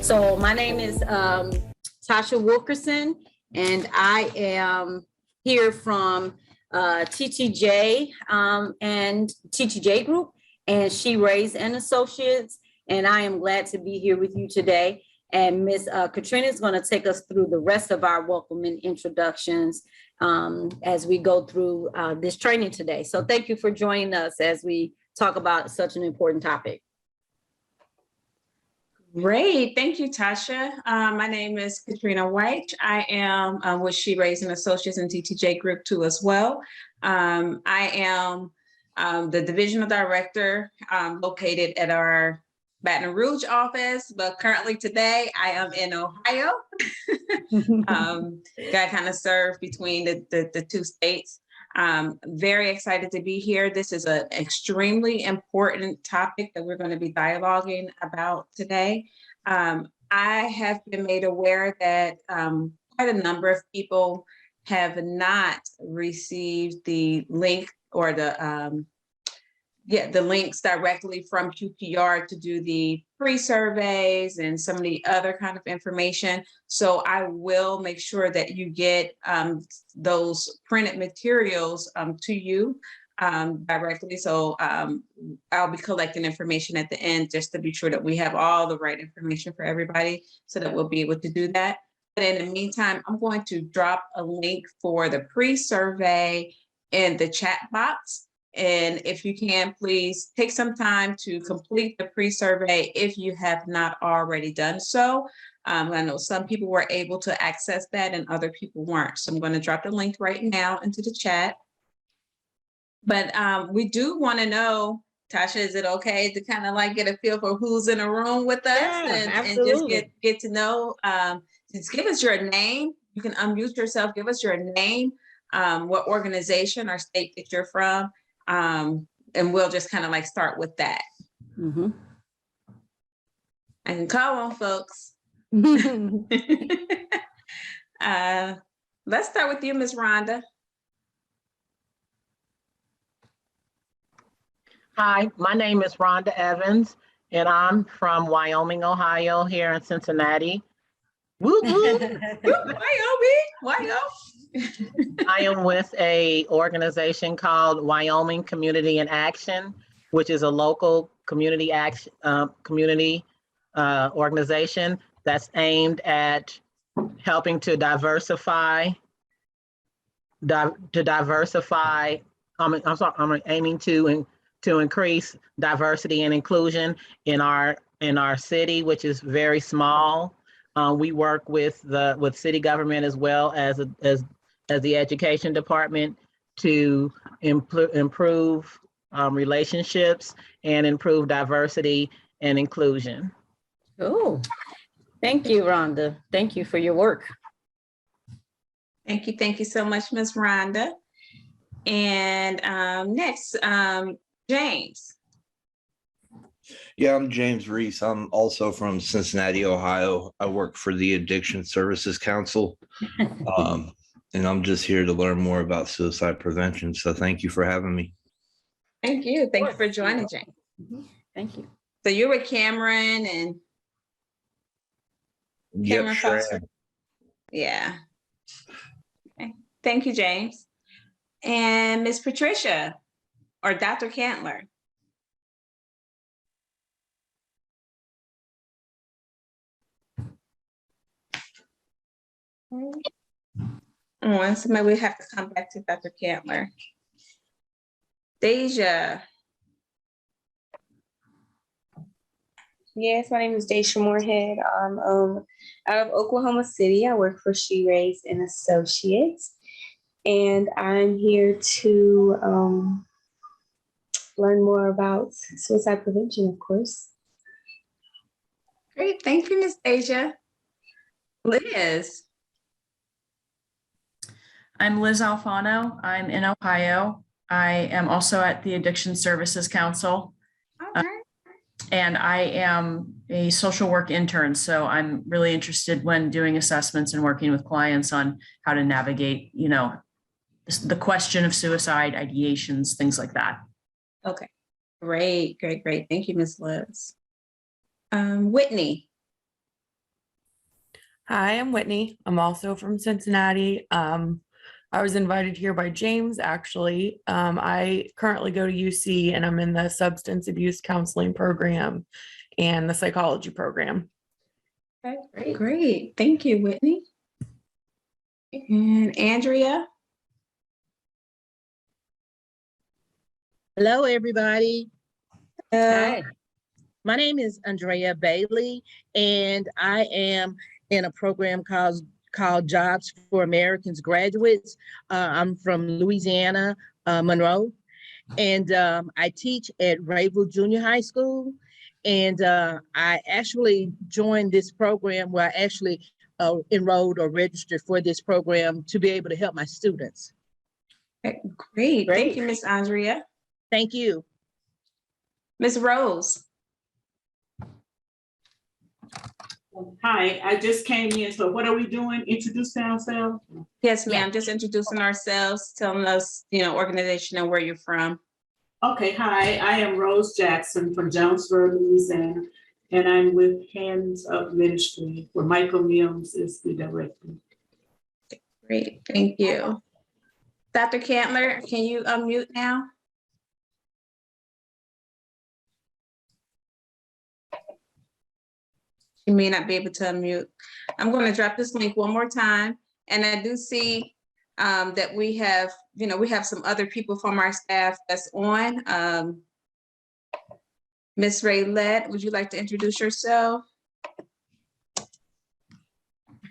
So my name is Tasha Wilkerson, and I am here from TTJ and TTJ Group and She Raised and Associates. And I am glad to be here with you today. And Ms. Katrina is going to take us through the rest of our welcome and introductions as we go through this training today. So thank you for joining us as we talk about such an important topic. Great. Thank you, Tasha. My name is Katrina White. I am with She Raised and Associates and TTJ Group 2 as well. I am the divisional director located at our Baton Rouge office, but currently today I am in Ohio. Got kind of served between the two states. Very excited to be here. This is an extremely important topic that we're going to be dialoguing about today. I have been made aware that quite a number of people have not received the link or the links directly from QPR to do the pre-surveys and some of the other kind of information. So I will make sure that you get those printed materials to you directly. So I'll be collecting information at the end just to be sure that we have all the right information for everybody so that we'll be able to do that. But in the meantime, I'm going to drop a link for the pre-survey in the chat box. And if you can, please take some time to complete the pre-survey if you have not already done so. I know some people were able to access that and other people weren't. So I'm going to drop the link right now into the chat. But we do want to know, Tasha, is it okay to kind of like get a feel for who's in a room with us and just get to know? Just give us your name. You can unmute yourself. Give us your name, what organization or state that you're from. And we'll just kind of like start with that. Mm-hmm. I can call on folks. Let's start with you, Ms. Rhonda. Hi, my name is Rhonda Evans, and I'm from Wyoming, Ohio, here in Cincinnati. Woo woo! Wyoming. I am with a organization called Wyoming Community in Action, which is a local community action organization that's aimed at helping to diversify. I'm aiming to increase diversity and inclusion in our city, which is very small. We work with city government as well as the education department to improve relationships and improve diversity and inclusion. Oh, thank you, Rhonda. Thank you for your work. Thank you so much, Ms. Rhonda. And next, James. Yeah, I'm James Reese. I'm also from Cincinnati, Ohio. I work for the Addiction Services Council. And I'm just here to learn more about suicide prevention. So thank you for having me. Thank you. Thank you for joining, James. Mm-hmm. Thank you. So you're with Cameron and Cameron Foster. Yeah. Okay. Thank you, James. And Ms. Patricia or Dr. Cantler. Somebody we have to come back to Dr. Cantler. Deja. Yes, my name is Deja Moorhead. I'm out of Oklahoma City. I work for She Raised and Associates, and I'm here to learn more about suicide prevention, of course. Great, thank you, Ms. Deja. Liz. I'm Liz Alfano. I'm in Ohio. I am also at the Addiction Services Council. Okay. And I am a social work intern. So I'm really interested when doing assessments and working with clients on how to navigate, the question of suicide, ideations, things like that. Okay, great. Thank you, Ms. Liz. Whitney. Hi, I'm Whitney. I'm also from Cincinnati. I was invited here by James, actually. I currently go to UC and I'm in the substance abuse counseling program and the psychology program. Okay, great. Thank you, Whitney. And Andrea? Hello, everybody. Hi. My name is Andrea Bailey, and I am in a program called Jobs for Americans Graduates. I'm from Louisiana, Monroe, and I teach at Rayville Junior High School. And I actually joined this program where I actually enrolled or registered for this program to be able to help my students. Okay, great. Great. Thank you, Miss Andrea. Thank you. Miss Rose? Hi, I just came in. So what are we doing? Introducing ourselves? Yes, ma'am. Just introducing ourselves, telling us, organization and where you're from. Okay, hi, I am Rose Jackson from Jonesboro, Louisiana, and I'm with Hands Up Ministry, where Michael Mills is the director. Great, thank you. Dr. Cantler, can you unmute now? You may not be able to unmute. I'm going to drop this link one more time. And I do see that we have some other people from our staff that's on. Ms. Raylette, would you like to introduce yourself?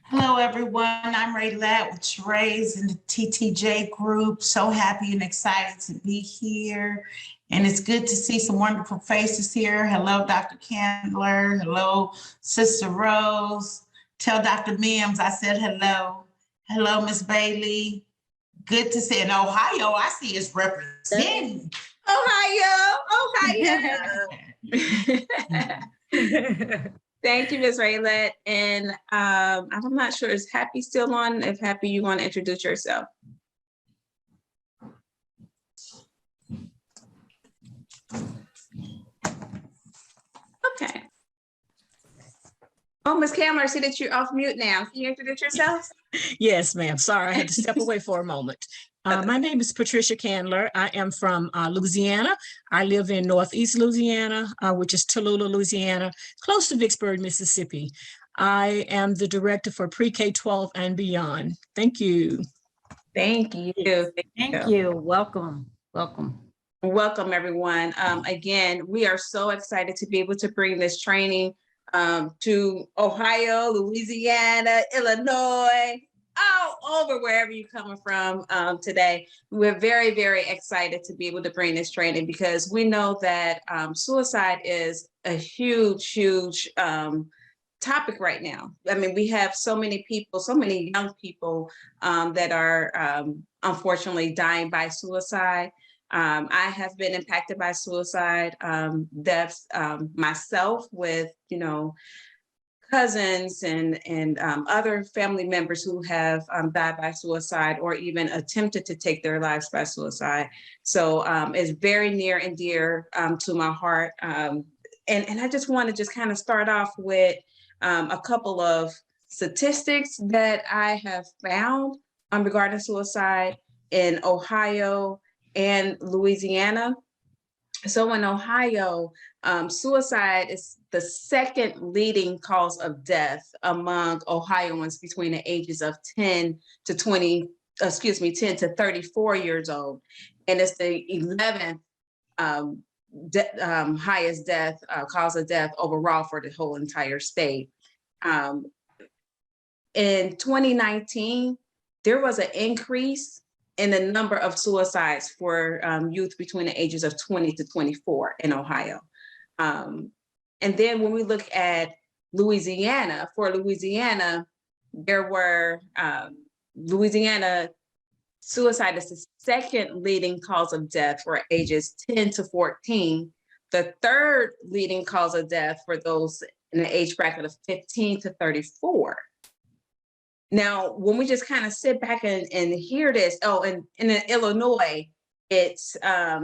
Hello, everyone. I'm Raylette with Sheray's in the TTJ group. So happy and excited to be here. And it's good to see some wonderful faces here. Hello, Dr. Candler. Hello, Sister Rose. Tell Dr. Mims I said hello. Hello, Miss Bailey. Good to see. In Ohio, I see is representing. Ohio. Thank you, Ms. Raylette. And I'm not sure, is Happy still on? If Happy, you want to introduce yourself? Okay. Oh, Ms. Cameron, I see that you're off mute now. Can you introduce yourself? Yes, ma'am. Sorry, I had to step away for a moment. My name is Patricia Candler. I am from Louisiana. I live in Northeast Louisiana, which is Tallulah, Louisiana, close to Vicksburg, Mississippi. I am the director for pre-K-12 and beyond. Thank you. Thank you. Thank you. Welcome. Welcome. Welcome, everyone. Again, we are so excited to be able to bring this training to Ohio, Louisiana, Illinois, all over wherever you're coming from today. We're very, very excited to be able to bring this training because we know that suicide is a huge, huge topic right now. I mean, we have so many people, so many young people that are unfortunately dying by suicide. I have been impacted by suicide deaths myself with, cousins and other family members who have died by suicide or even attempted to take their lives by suicide. So it's very near and dear to my heart. And I just want to just kind of start off with a couple of statistics that I have found regarding suicide in Ohio and Louisiana. So in Ohio, suicide is the second leading cause of death among Ohioans between the ages of 10 to 34 years old. And it's the 11th highest cause of death overall for the whole entire state. In 2019, there was an increase in the number of suicides for youth between the ages of 20 to 24 in Ohio. And then when we look at Louisiana, there were, Louisiana suicide is the second leading cause of death for ages 10 to 14, the third leading cause of death for those in the age bracket of 15 to 34. Now, when we just kind of sit back and hear this, and in Illinois, it's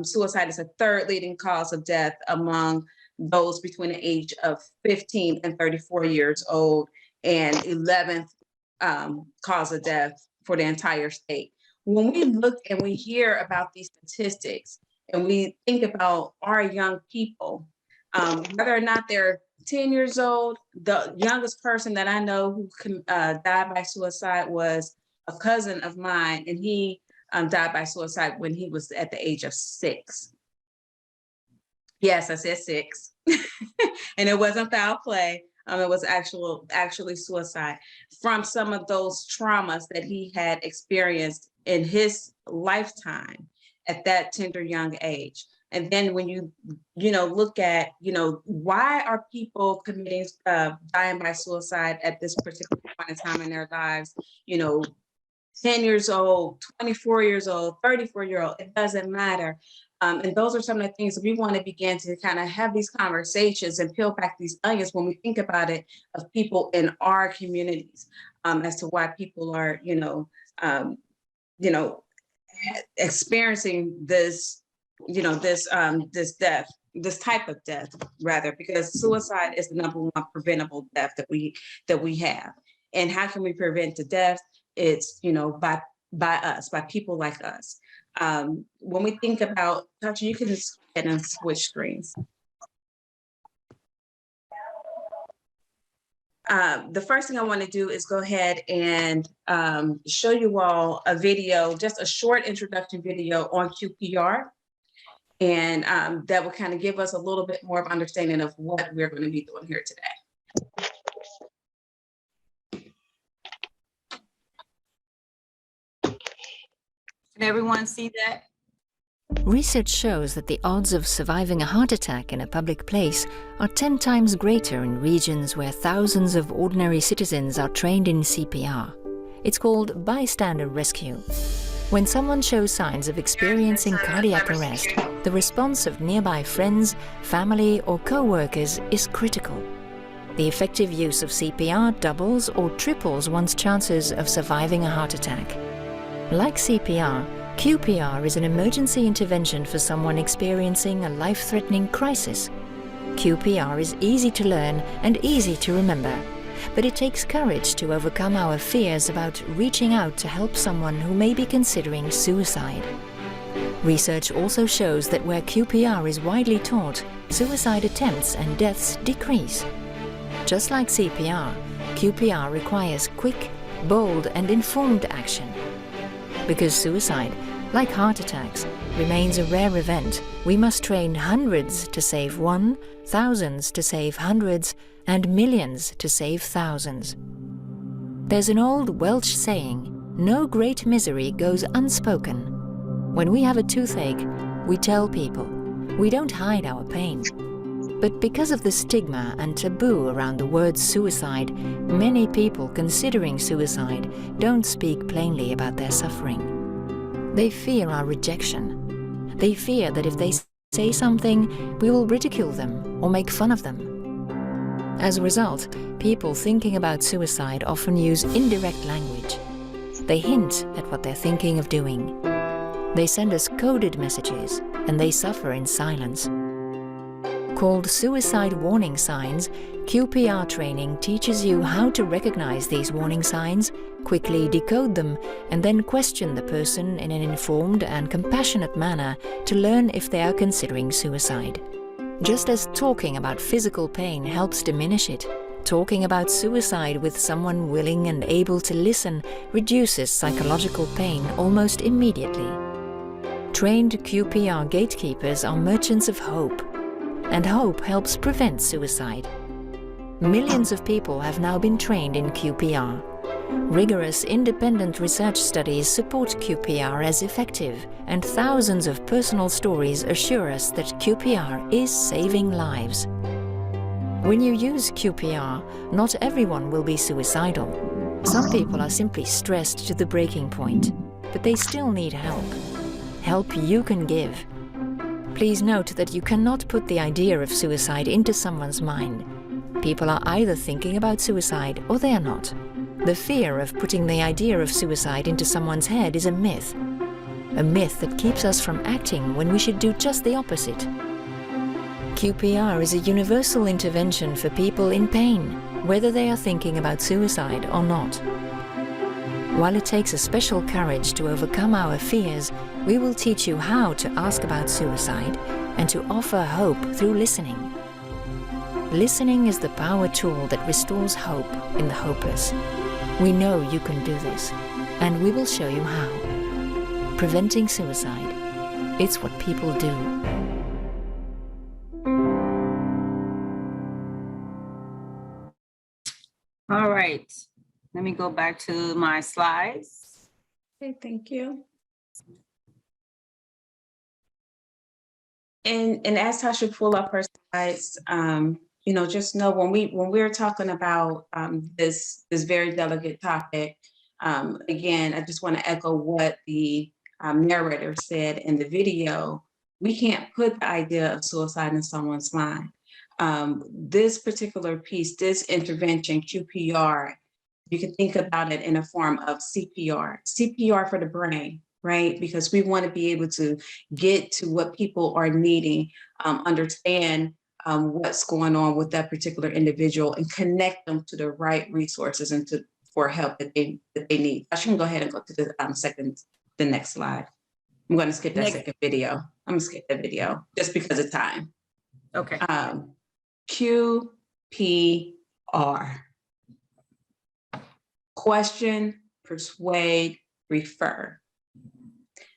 suicide is a third leading cause of death among those between the age of 15 and 34 years old. and 11th cause of death for the entire state. When we look and we hear about these statistics and we think about our young people, whether or not they're 10 years old, the youngest person that I know who died by suicide was a cousin of mine, and he died by suicide when he was at the age of 6. Yes, I said 6. And it wasn't foul play. It was actually suicide from some of those traumas that he had experienced in his lifetime at that tender young age. And then when you look at, why are people committing, dying by suicide at this particular point in time in their lives, 10 years old, 24 years old, 34-year-old, it doesn't matter. And those are some of the things that we want to begin to kind of have these conversations and peel back these onions when we think about it, of people in our communities, as to why people are, experiencing this, this death, this type of death, rather, because suicide is the #1 preventable death that we have. And how can we prevent the death? It's, by us, by people like us. When we think about, Dr., you can just go ahead and switch screens. The first thing I want to do is go ahead and show you all a video, just a short introduction video on QPR. And that will kind of give us a little bit more of understanding of what we're going to be doing here today. Can everyone see that? Research shows that the odds of surviving a heart attack in a public place are 10 times greater in regions where thousands of ordinary citizens are trained in CPR. It's called bystander rescue. When someone shows signs of experiencing cardiac arrest, the response of nearby friends, family, or co-workers is critical. The effective use of CPR doubles or triples one's chances of surviving a heart attack. Like CPR, QPR is an emergency intervention for someone experiencing a life-threatening crisis. QPR is easy to learn and easy to remember, but it takes courage to overcome our fears about reaching out to help someone who may be considering suicide. Research also shows that where QPR is widely taught, suicide attempts and deaths decrease. Just like CPR, QPR requires quick, bold, and informed action. Because suicide, like heart attacks, remains a rare event, we must train hundreds to save one, thousands to save hundreds, and millions to save thousands. There's an old Welsh saying, "No great misery goes unspoken." When we have a toothache, we tell people. We don't hide our pain. But because of the stigma and taboo around the word suicide, many people considering suicide don't speak plainly about their suffering. They fear our rejection. They fear that if they say something, we will ridicule them or make fun of them. As a result, people thinking about suicide often use indirect language. They hint at what they're thinking of doing. They send us coded messages, and they suffer in silence. Called suicide warning signs, QPR training teaches you how to recognize these warning signs, quickly decode them, and then question the person in an informed and compassionate manner to learn if they are considering suicide. Just as talking about physical pain helps diminish it, talking about suicide with someone willing and able to listen reduces psychological pain almost immediately. Trained QPR gatekeepers are merchants of hope, and hope helps prevent suicide. Millions of people have now been trained in QPR. Rigorous independent research studies support QPR as effective, and thousands of personal stories assure us that QPR is saving lives. When you use QPR, not everyone will be suicidal. Some people are simply stressed to the breaking point, but they still need help. Help you can give. Please note that you cannot put the idea of suicide into someone's mind. People are either thinking about suicide or they are not. The fear of putting the idea of suicide into someone's head is a myth that keeps us from acting when we should do just the opposite. QPR is a universal intervention for people in pain, whether they are thinking about suicide or not. While it takes a special courage to overcome our fears, we will teach you how to ask about suicide and to offer hope through listening. Listening is the power tool that restores hope in the hopeless. We know you can do this, and we will show you how. Preventing suicide. It's what people do. All right, let me go back to my slides. Okay, thank you. And as Tasha pull up her slides, just know when we're talking about this very delicate topic, again, I just want to echo what the narrator said in the video. We can't put the idea of suicide in someone's mind. This particular piece, this intervention, QPR, you can think about it in a form of CPR for the brain, right? Because we want to be able to get to what people are needing, understand what's going on with that particular individual, and connect them to the right resources and for help that they need. I should go ahead and go to the next slide. I'm going to skip that second video. I'm going to skip that video just because of time. Okay. QPR. Question, persuade, refer.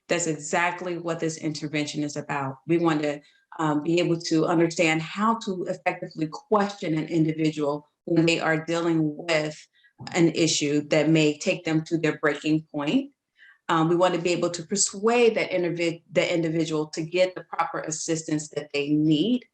That's exactly what this intervention is about. We want to be able to understand how to effectively question an individual when they are dealing with an issue that may take them to their breaking point. We want to be able to persuade that individual to get the proper assistance that they need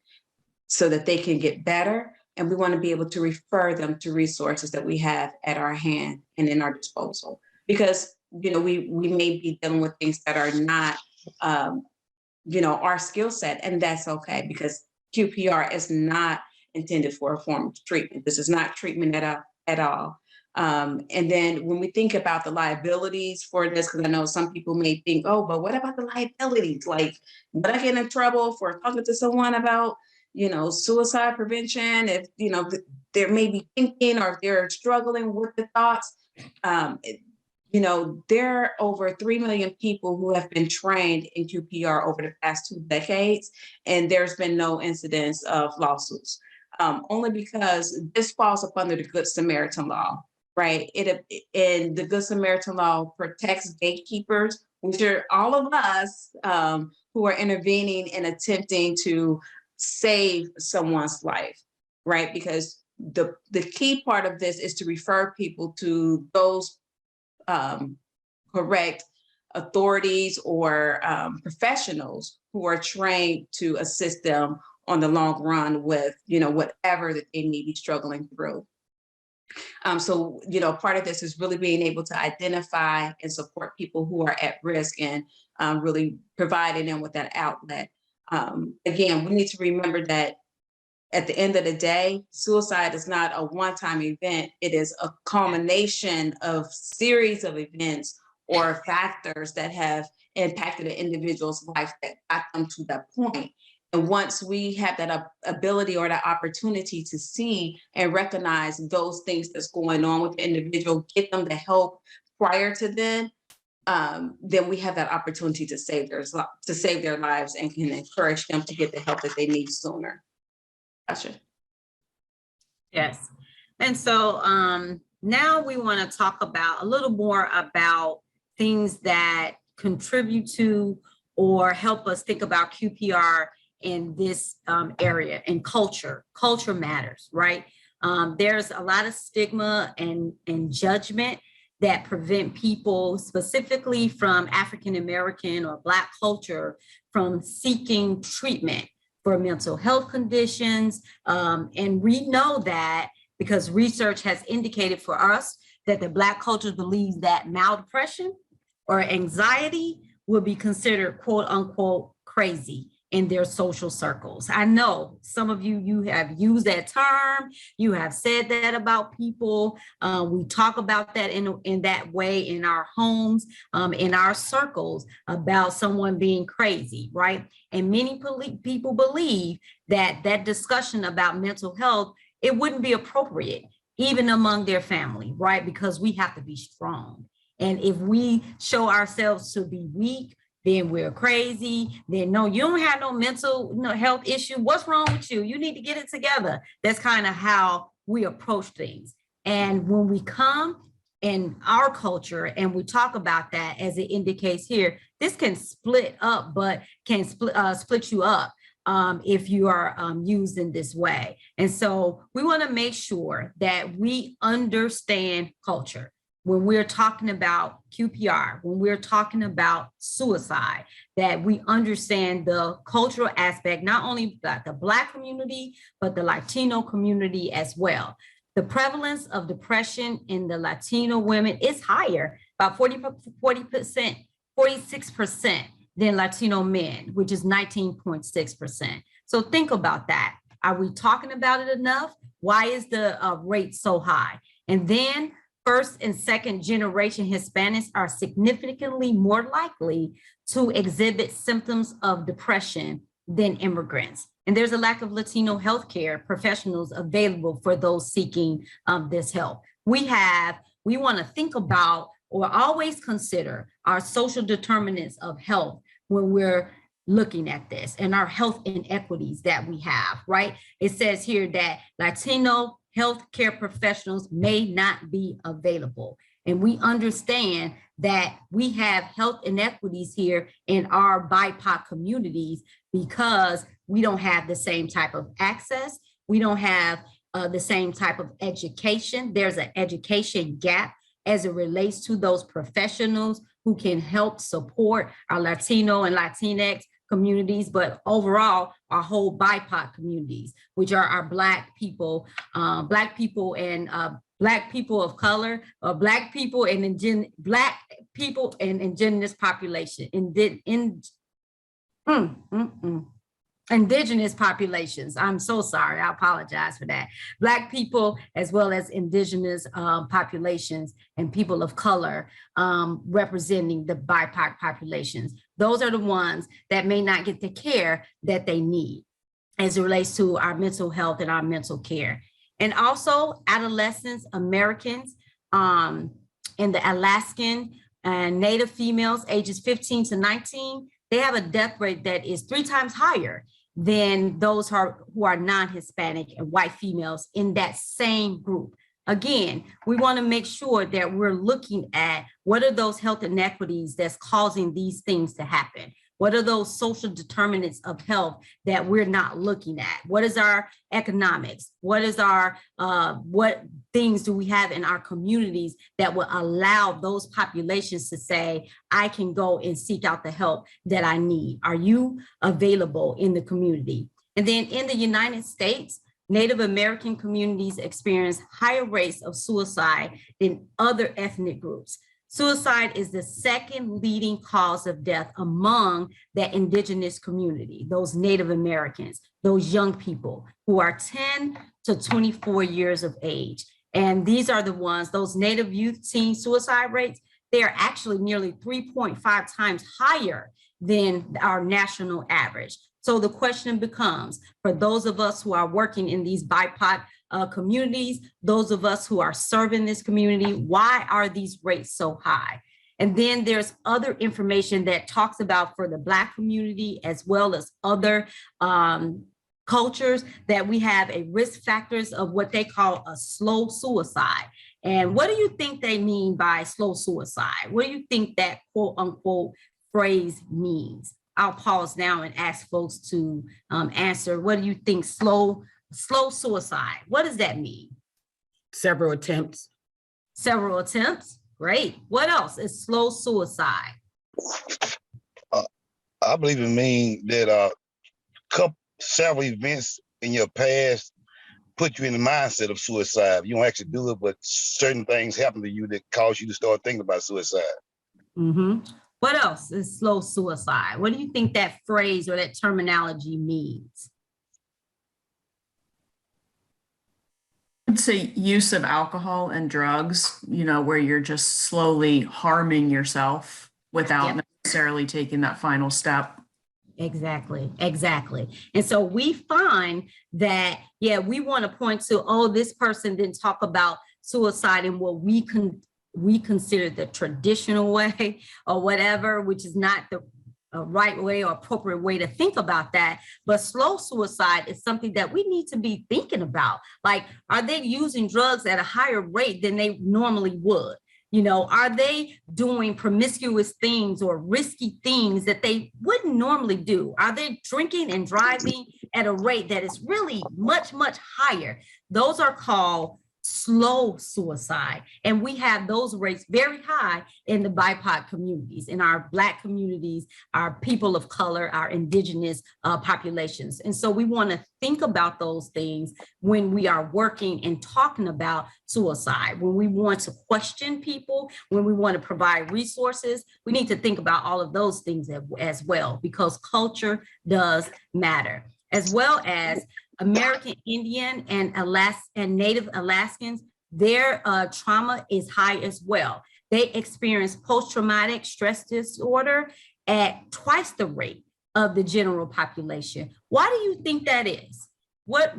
so that they can get better. And we want to be able to refer them to resources that we have at our hand and in our disposal. Because, we may be dealing with things that are not, our skill set, and that's okay, because QPR is not intended for a form of treatment. This is not treatment at all. And then when we think about the liabilities for this, because I know some people may think, oh, but what about the liabilities? Like, would I get in trouble for talking to someone about, suicide prevention? If, they're maybe thinking, or if they're struggling with the thoughts, there are over 3 million people who have been trained in QPR over the past 2 decades, and there's been no incidence of lawsuits, only because this falls up under the Good Samaritan law, right? And the Good Samaritan law protects gatekeepers, which are all of us who are intervening and attempting to save someone's life, right? Because the key part of this is to refer people to those correct authorities or professionals who are trained to assist them on the long run with, whatever that they may be struggling through. So, part of this is really being able to identify and support people who are at risk and really providing them with that outlet. Again, we need to remember that at the end of the day, suicide is not a one-time event. It is a culmination of series of events or factors that have impacted an individual's life that got them to that point. And once we have that ability or that opportunity to see and recognize those things that's going on with the individual, get them the help prior to then we have that opportunity to save their lives and can encourage them to get the help that they need sooner. Gotcha. Yes. And so now we want to talk about a little more about things that contribute to or help us think about QPR in this area, and culture. Culture matters, right? There's a lot of stigma and judgment that prevent people, specifically from African-American or Black culture, from seeking treatment for mental health conditions. And we know that because research has indicated for us that the Black culture believes that mild depression or anxiety will be considered quote unquote crazy in their social circles. I know some of you have used that term, you have said that about people. We talk about that in that way in our homes, in our circles, about someone being crazy, right? And many people believe that discussion about mental health, it wouldn't be appropriate even among their family, right? Because we have to be strong. And if we show ourselves to be weak, then we're crazy. Then no, you don't have no mental health issue. What's wrong with you? You need to get it together. That's kind of how we approach things. And when we come in our culture and we talk about that, as it indicates here, this can split up, but can split you up if you are used in this way. And so we want to make sure that we understand culture. When we're talking about QPR, when we're talking about suicide, that we understand the cultural aspect, not only the Black community, but the Latino community as well. The prevalence of depression in the Latino women is higher, about 40%, 46% than Latino men, which is 19.6%. So think about that. Are we talking about it enough? Why is the rate so high? And then first and second generation Hispanics are significantly more likely to exhibit symptoms of depression than immigrants. And there's a lack of Latino healthcare professionals available for those seeking this help. We want to think about or always consider our social determinants of health when we're looking at this and our health inequities that we have, right? It says here that Latino healthcare professionals may not be available. And we understand that we have health inequities here in our BIPOC communities because we don't have the same type of access. We don't have the same type of education. There's an education gap as it relates to those professionals who can help support our Latino and Latinx communities, but overall our whole BIPOC communities, which are our Black people and Black people of color, Black people and indigenous population, indigenous populations. I'm so sorry, I apologize for that. Black people as well as indigenous populations and people of color representing the BIPOC populations. Those are the ones that may not get the care that they need as it relates to our mental health and our mental care. And also adolescents, Americans, and the Alaskan and Native females ages 15 to 19, they have a death rate that is 3 times higher than those who are non-Hispanic and white females in that same group. Again, we want to make sure that we're looking at what are those health inequities that's causing these things to happen. What are those social determinants of health that we're not looking at? What is our economics? What is our, what things do we have in our communities that will allow those populations to say, I can go and seek out the help that I need? Are you available in the community? And then in the United States, Native American communities experience higher rates of suicide than other ethnic groups. Suicide is the second leading cause of death among the indigenous community, those Native Americans, those young people who are 10 to 24 years of age. And these are the ones, those Native youth teen suicide rates, they are actually nearly 3.5 times higher than our national average. So the question becomes, for those of us who are working in these BIPOC communities, those of us who are serving this community, why are these rates so high? And then there's other information that talks about for the Black community as well as other cultures that we have a risk factors of what they call a slow suicide. And what do you think they mean by slow suicide? What do you think that quote unquote phrase means? I'll pause now and ask folks to answer. What do you think slow suicide? What does that mean? Several attempts. Several attempts. Great. What else is slow suicide? I believe it means that several events in your past put you in the mindset of suicide. You don't actually do it, but certain things happen to you that cause you to start thinking about suicide. Mm-hmm. What else is slow suicide? What do you think that phrase or that terminology means? I'd say use of alcohol and drugs, you know, where you're just slowly harming yourself without necessarily taking that final step. Exactly, exactly. And so we find that, yeah, we want to point to, oh, this person didn't talk about suicide in what we consider the traditional way or whatever, which is not the right way or appropriate way to think about that. But slow suicide is something that we need to be thinking about. Like, are they using drugs at a higher rate than they normally would? You know, are they doing promiscuous things or risky things that they wouldn't normally do? Are they drinking and driving at a rate that is really much, much higher? Those are called slow suicide. And we have those rates very high in the BIPOC communities, in our Black communities, our people of color, our indigenous populations. And so we want to think about those things when we are working and talking about suicide. When we want to question people, when we want to provide resources, we need to think about all of those things as well, because culture does matter, as well as American Indian and Native Alaskans. Their trauma is high as well. They experience post-traumatic stress disorder at twice the rate of the general population. Why do you think that is? What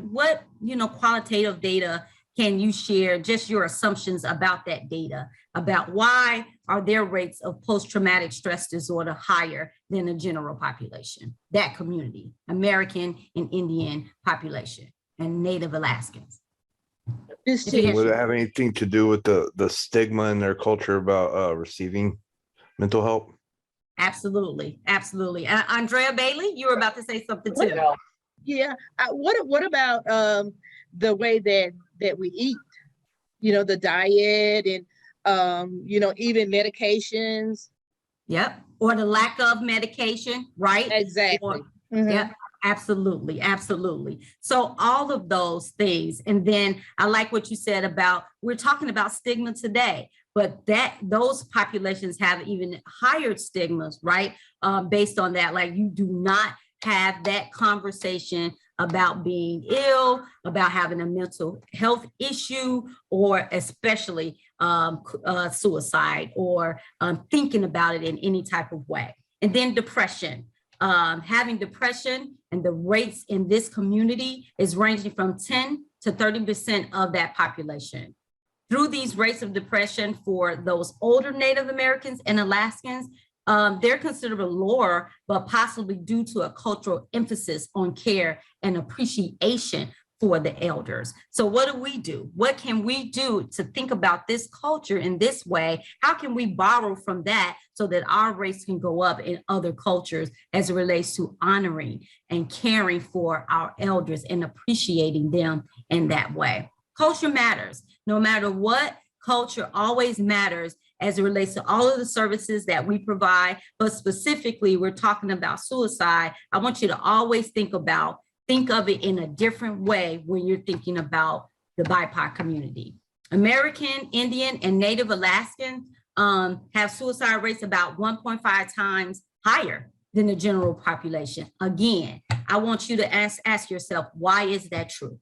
qualitative data can you share, just your assumptions about that data, about why are their rates of post-traumatic stress disorder higher than the general population, that community, American and Indian population, and Native Alaskans? Would it have anything to do with the stigma in their culture about receiving mental help? Absolutely, absolutely. Andrea Bailey, you were about to say something too. Yeah. What about the way that we eat? You know, the diet and even medications. Yep. Or the lack of medication, right? Exactly. Yep. Absolutely. Absolutely. So all of those things. And then I like what you said about, we're talking about stigma today, but those populations have even higher stigmas, right? Based on that, like, you do not have that conversation about being ill, about having a mental health issue, or especially suicide, or thinking about it in any type of way. And then depression. Having depression, and the rates in this community is ranging from 10 to 30% of that population. Through these rates of depression for those older Native Americans and Alaskans, they're considerably lower, but possibly due to a cultural emphasis on care and appreciation for the elders. So what do we do? What can we do to think about this culture in this way? How can we borrow from that so that our rates can go up in other cultures as it relates to honoring and caring for our elders and appreciating them in that way? Culture matters. No matter what, culture always matters as it relates to all of the services that we provide, but specifically, we're talking about suicide. I want you to always think of it in a different way when you're thinking about the BIPOC community. American Indian and Native Alaskan have suicide rates about 1.5 times higher than the general population. Again, I want you to ask yourself, why is that true?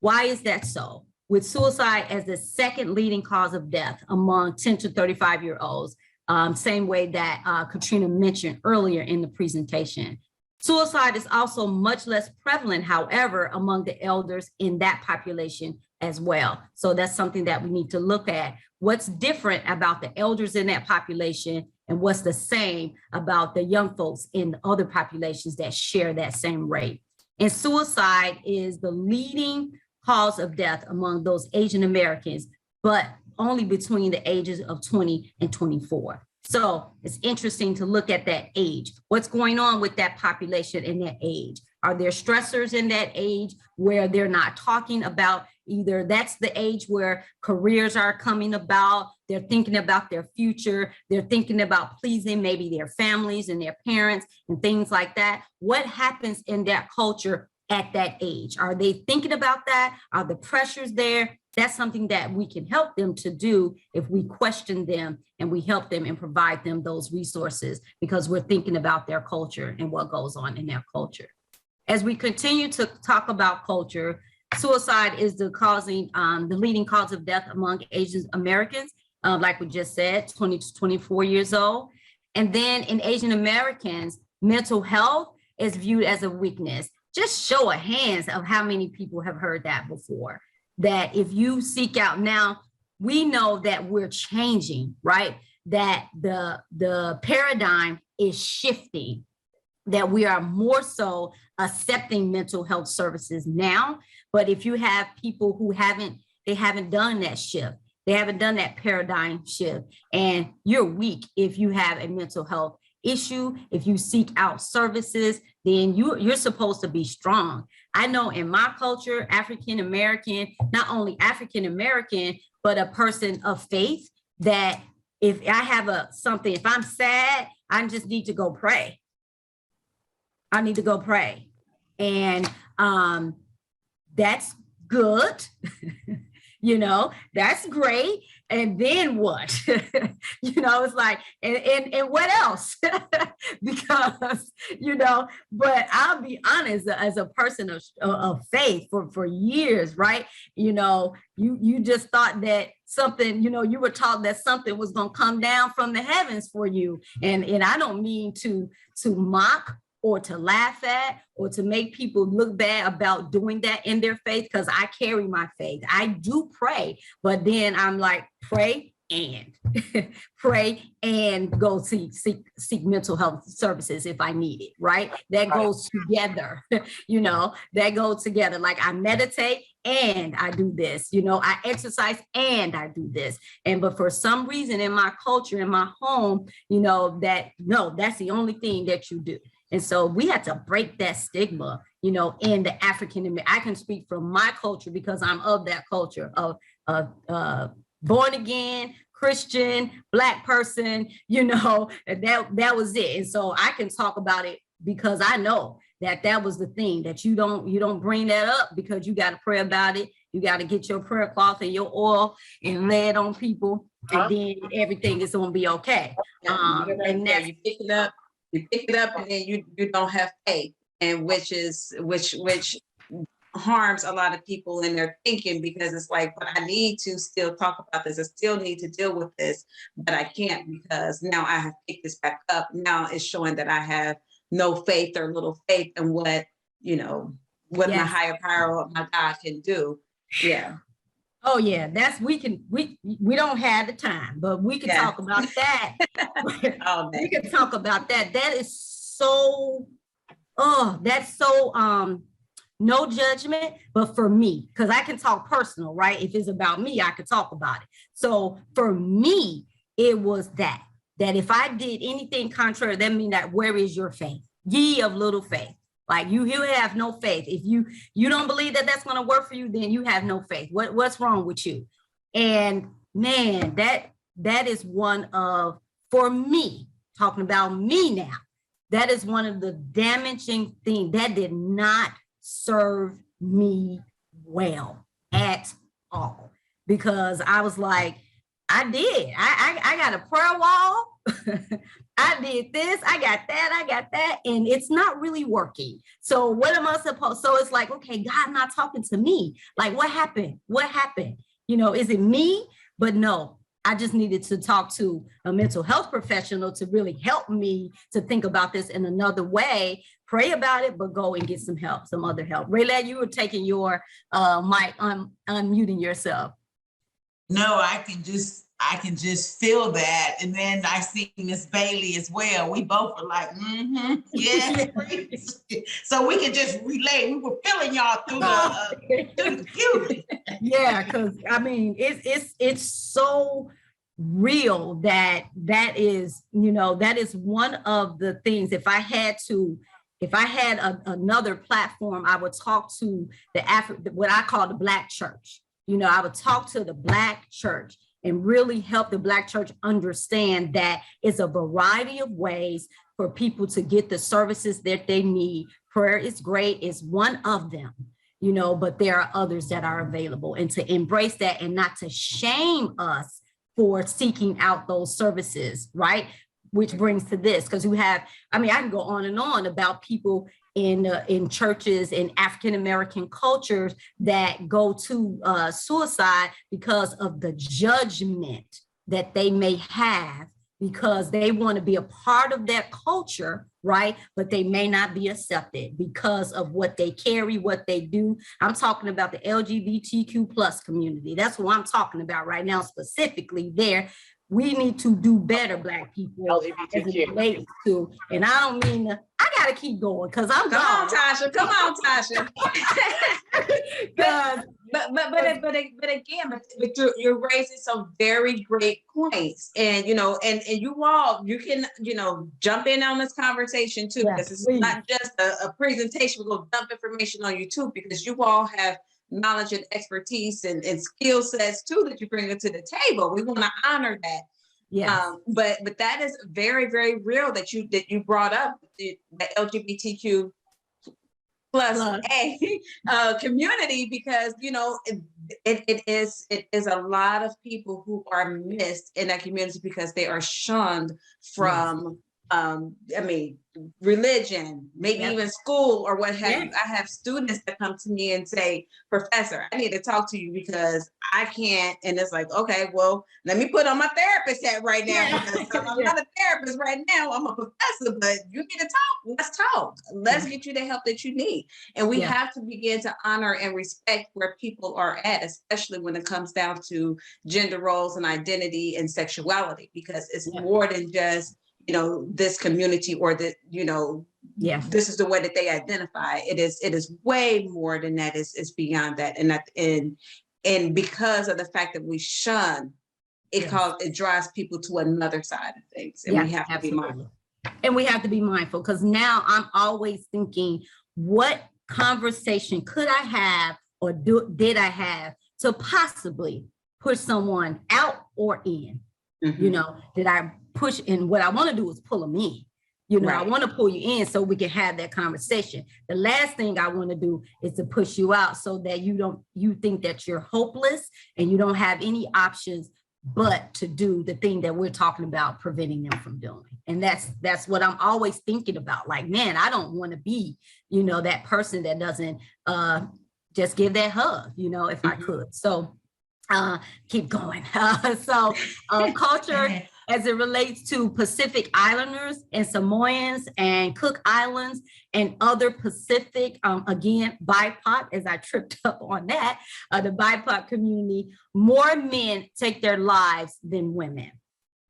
Why is that so? With suicide as the second leading cause of death among 10 to 35-year-olds, same way that Katrina mentioned earlier in the presentation. Suicide is also much less prevalent, however, among the elders in that population as well. So that's something that we need to look at. What's different about the elders in that population, and what's the same about the young folks in other populations that share that same rate? And suicide is the leading cause of death among those Asian Americans, but only between the ages of 20 and 24. So it's interesting to look at that age. What's going on with that population in that age? Are there stressors in that age where they're not talking about either? That's the age where careers are coming about. They're thinking about their future. They're thinking about pleasing maybe their families and their parents and things like that. What happens in that culture at that age? Are they thinking about that? Are the pressures there? That's something that we can help them to do if we question them and we help them and provide them those resources, because we're thinking about their culture and what goes on in their culture. As we continue to talk about culture, suicide is the leading cause of death among Asian Americans, like we just said, 20 to 24 years old. And then in Asian Americans, mental health is viewed as a weakness. Just show of hands of how many people have heard that before. That if you seek out now, we know that we're changing, right? That the paradigm is shifting, that we are more so accepting mental health services now. But if you have people who haven't done that shift, they haven't done that paradigm shift, and you're weak if you have a mental health issue, if you seek out services, then you're supposed to be strong. I know in my culture, African American, not only African American, but a person of faith, that if I have something, if I'm sad, I just need to go pray. I need to go pray. And that's good. That's great. And then what? It's like, and what else? Because, but I'll be honest, as a person of faith for years, right? You just thought that something, you were taught that something was going to come down from the heavens for you. And I don't mean to mock or to laugh at or to make people look bad about doing that in their faith, because I carry my faith. I do pray, but then I'm like, pray and pray and go seek mental health services if I need it, right? That goes together, that goes together. Like I meditate and I do this, I exercise and I do this. But for some reason in my culture, in my home, that's the only thing that you do. And so we had to break that stigma, in the African. I can speak from my culture because I'm of that culture of born again, Christian, Black person, and that was it. And so I can talk about it because I know that was the thing, that you don't bring that up because you got to pray about it. You got to get your prayer cloth and your oil and lay it on people, and then everything is going to be okay. And now you pick it up and then you don't have faith, and which harms a lot of people in their thinking, because it's like, but I need to still talk about this. I still need to deal with this, but I can't because now I have picked this back up. Now it's showing that I have no faith or little faith in what my higher power, what my God can do. Yeah. Oh yeah, we don't have the time, but we can talk about that. We can talk about that. That is so, that's so, no judgment, but for me, because I can talk personal, right? If it's about me, I could talk about it. So for me, it was that if I did anything contrary, that means that where is your faith? Ye of little faith. Like you have no faith. If you don't believe that that's going to work for you, then you have no faith. What's wrong with you? And man, that is one of, for me, talking about me now, that is one of the damaging things that did not serve me well at all, because I was like, I got a prayer wall. I did this, I got that, and it's not really working. So what am I supposed? So it's like, okay, God not talking to me. Like, what happened? Is it me? But no, I just needed to talk to a mental health professional to really help me to think about this in another way, pray about it, but go and get some help, some other help. Rayla, you were taking your mic, unmuting yourself. No, I can just feel that. And then I see Miss Bailey as well. We both were like, yeah. So we can just relate. We were feeling y'all through the computer. Yeah, because I mean, it's so real that is one of the things. If I had another platform, I would talk to what I call the Black church. I would talk to the Black church and really help the Black church understand that it's a variety of ways for people to get the services that they need. Prayer is great, it's one of them, but there are others that are available, and to embrace that and not to shame us for seeking out those services, right? Which brings to this, because I can go on and on about people in churches in African-American cultures that go to suicide because of the judgment that they may have, because they want to be a part of that culture, right? But they may not be accepted because of what they carry, what they do. I'm talking about the LGBTQ plus community. That's what I'm talking about right now, specifically there. We need to do better, Black people, as it relates to, and I don't mean to, I gotta keep going because I'm Come on, gone. Tasha. Come on, Tasha. but again, you're raising some very great points, and and you all, you can jump in on this conversation too, because it's not just a presentation. We're gonna dump information on you too, because you all have knowledge and expertise and skill sets too that you bring to the table. We want to honor that. Yeah. But that is very, very real that you brought up the LGBTQ plus A community, because it is a lot of people who are missed in that community because they are shunned from religion, maybe even school or what have you. I have students that come to me and say, "Professor, I need to talk to you because I can't." And it's like, okay, well, let me put on my therapist hat right now, because I'm not a therapist right now. I'm a professor, but you need to talk. Let's talk. Let's get you the help that you need. And we have to begin to honor and respect where people are at, especially when it comes down to gender roles and identity and sexuality, because it's more than just this community or that this is the way that they identify. It is way more than that. It's beyond that, and because of the fact that we shun, it drives people to another side of things, and we have to be mindful. And we have to be mindful, because now I'm always thinking, what conversation could I have or did I have to possibly push someone out or in? Did I push in? What I want to do is pull them in. I want to pull you in so we can have that conversation. The last thing I want to do is to push you out so that you think that you're hopeless and you don't have any options but to do the thing that we're talking about preventing them from doing. And that's what I'm always thinking about. Like, man, I don't want to be, that person that doesn't just give that hug, if I could. So keep going. Culture as it relates to Pacific Islanders and Samoans and Cook Islands and other Pacific, again, BIPOC, as I tripped up on that, the BIPOC community, more men take their lives than women.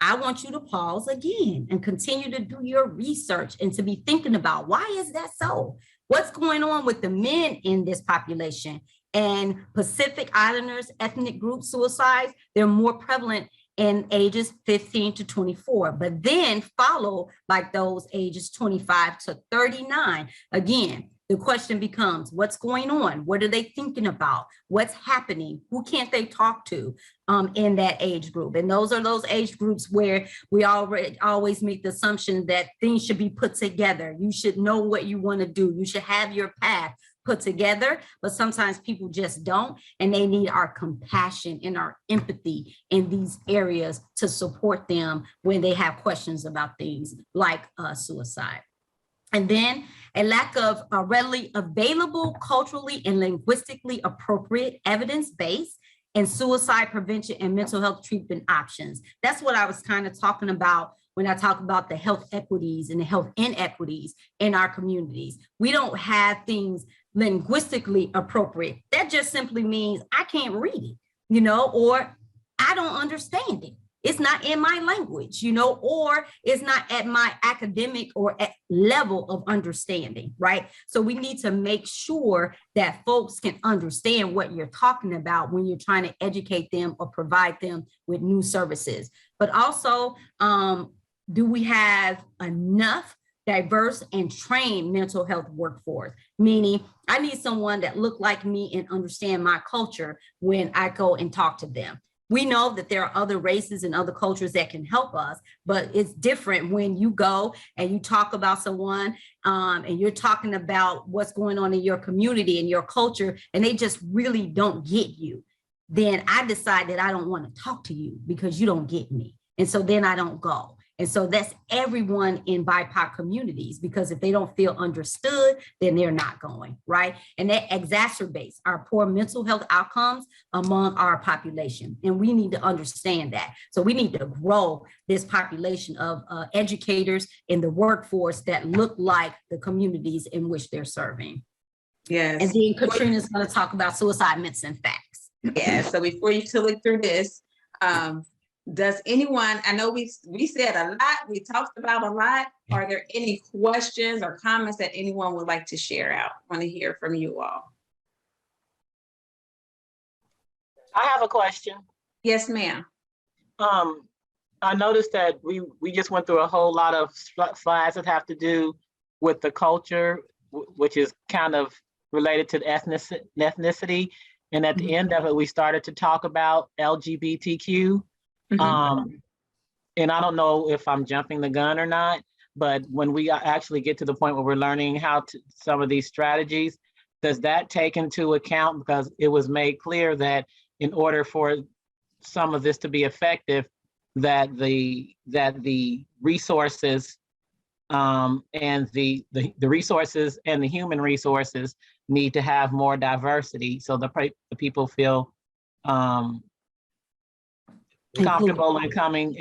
I want you to pause again and continue to do your research and to be thinking about, why is that so? What's going on with the men in this population? And Pacific Islanders, ethnic group suicides, they're more prevalent in ages 15 to 24, but then follow like those ages 25 to 39. Again, the question becomes, what's going on? What are they thinking about? What's happening? Who can't they talk to in that age group? And those are those age groups where we always make the assumption that things should be put together. You should know what you want to do. You should have your path put together, but sometimes people just don't, and they need our compassion and our empathy in these areas to support them when they have questions about things like suicide. And then a lack of readily available, culturally and linguistically appropriate evidence base and suicide prevention and mental health treatment options. That's what I was kind of talking about when I talk about the health equities and the health inequities in our communities. We don't have things linguistically appropriate. That just simply means I can't read it, or I don't understand it. It's not in my language, or it's not at my academic or at level of understanding, right? So we need to make sure that folks can understand what you're talking about when you're trying to educate them or provide them with new services. But also, do we have enough diverse and trained mental health workforce? Meaning, I need someone that look like me and understand my culture when I go and talk to them. We know that there are other races and other cultures that can help us, but it's different when you go and you talk about someone and you're talking about what's going on in your community and your culture, and they just really don't get you. Then I decide that I don't want to talk to you because you don't get me. And so then I don't go. And so that's everyone in BIPOC communities, because if they don't feel understood, then they're not going, right? And that exacerbates our poor mental health outcomes among our population. And we need to understand that. So we need to grow this population of educators in the workforce that look like the communities in which they're serving. Yes. And then Katrina's going to talk about suicide myths and facts. Yeah, so before you click through this, does anyone, I know we said a lot, we talked about a lot. Are there any questions or comments that anyone would like to share out? I want to hear from you all. I have a question. Yes, ma'am. I noticed that we just went through a whole lot of slides that have to do with the culture, which is kind of related to the ethnicity. And at the end of it, we started to talk about LGBTQ. And I don't know if I'm jumping the gun or not, but when we actually get to the point where we're learning how to some of these strategies, does that take into account, because it was made clear that in order for some of this to be effective, that the resources and the resources and the human resources need to have more diversity, so the people feel comfortable in coming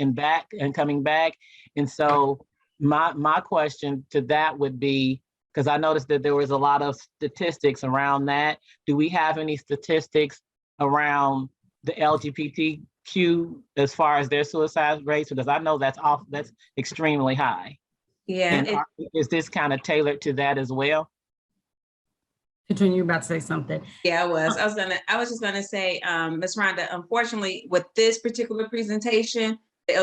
back. And so my question to that would be, because I noticed that there was a lot of statistics around that. Do we have any statistics around the LGBTQ as far as their suicide rates? Because I know that's extremely high. Yeah. And is this kind of tailored to that as well? Katrina, you're about to say something. Yeah, I was just gonna say, Ms. Rhonda, unfortunately, with this particular presentation, the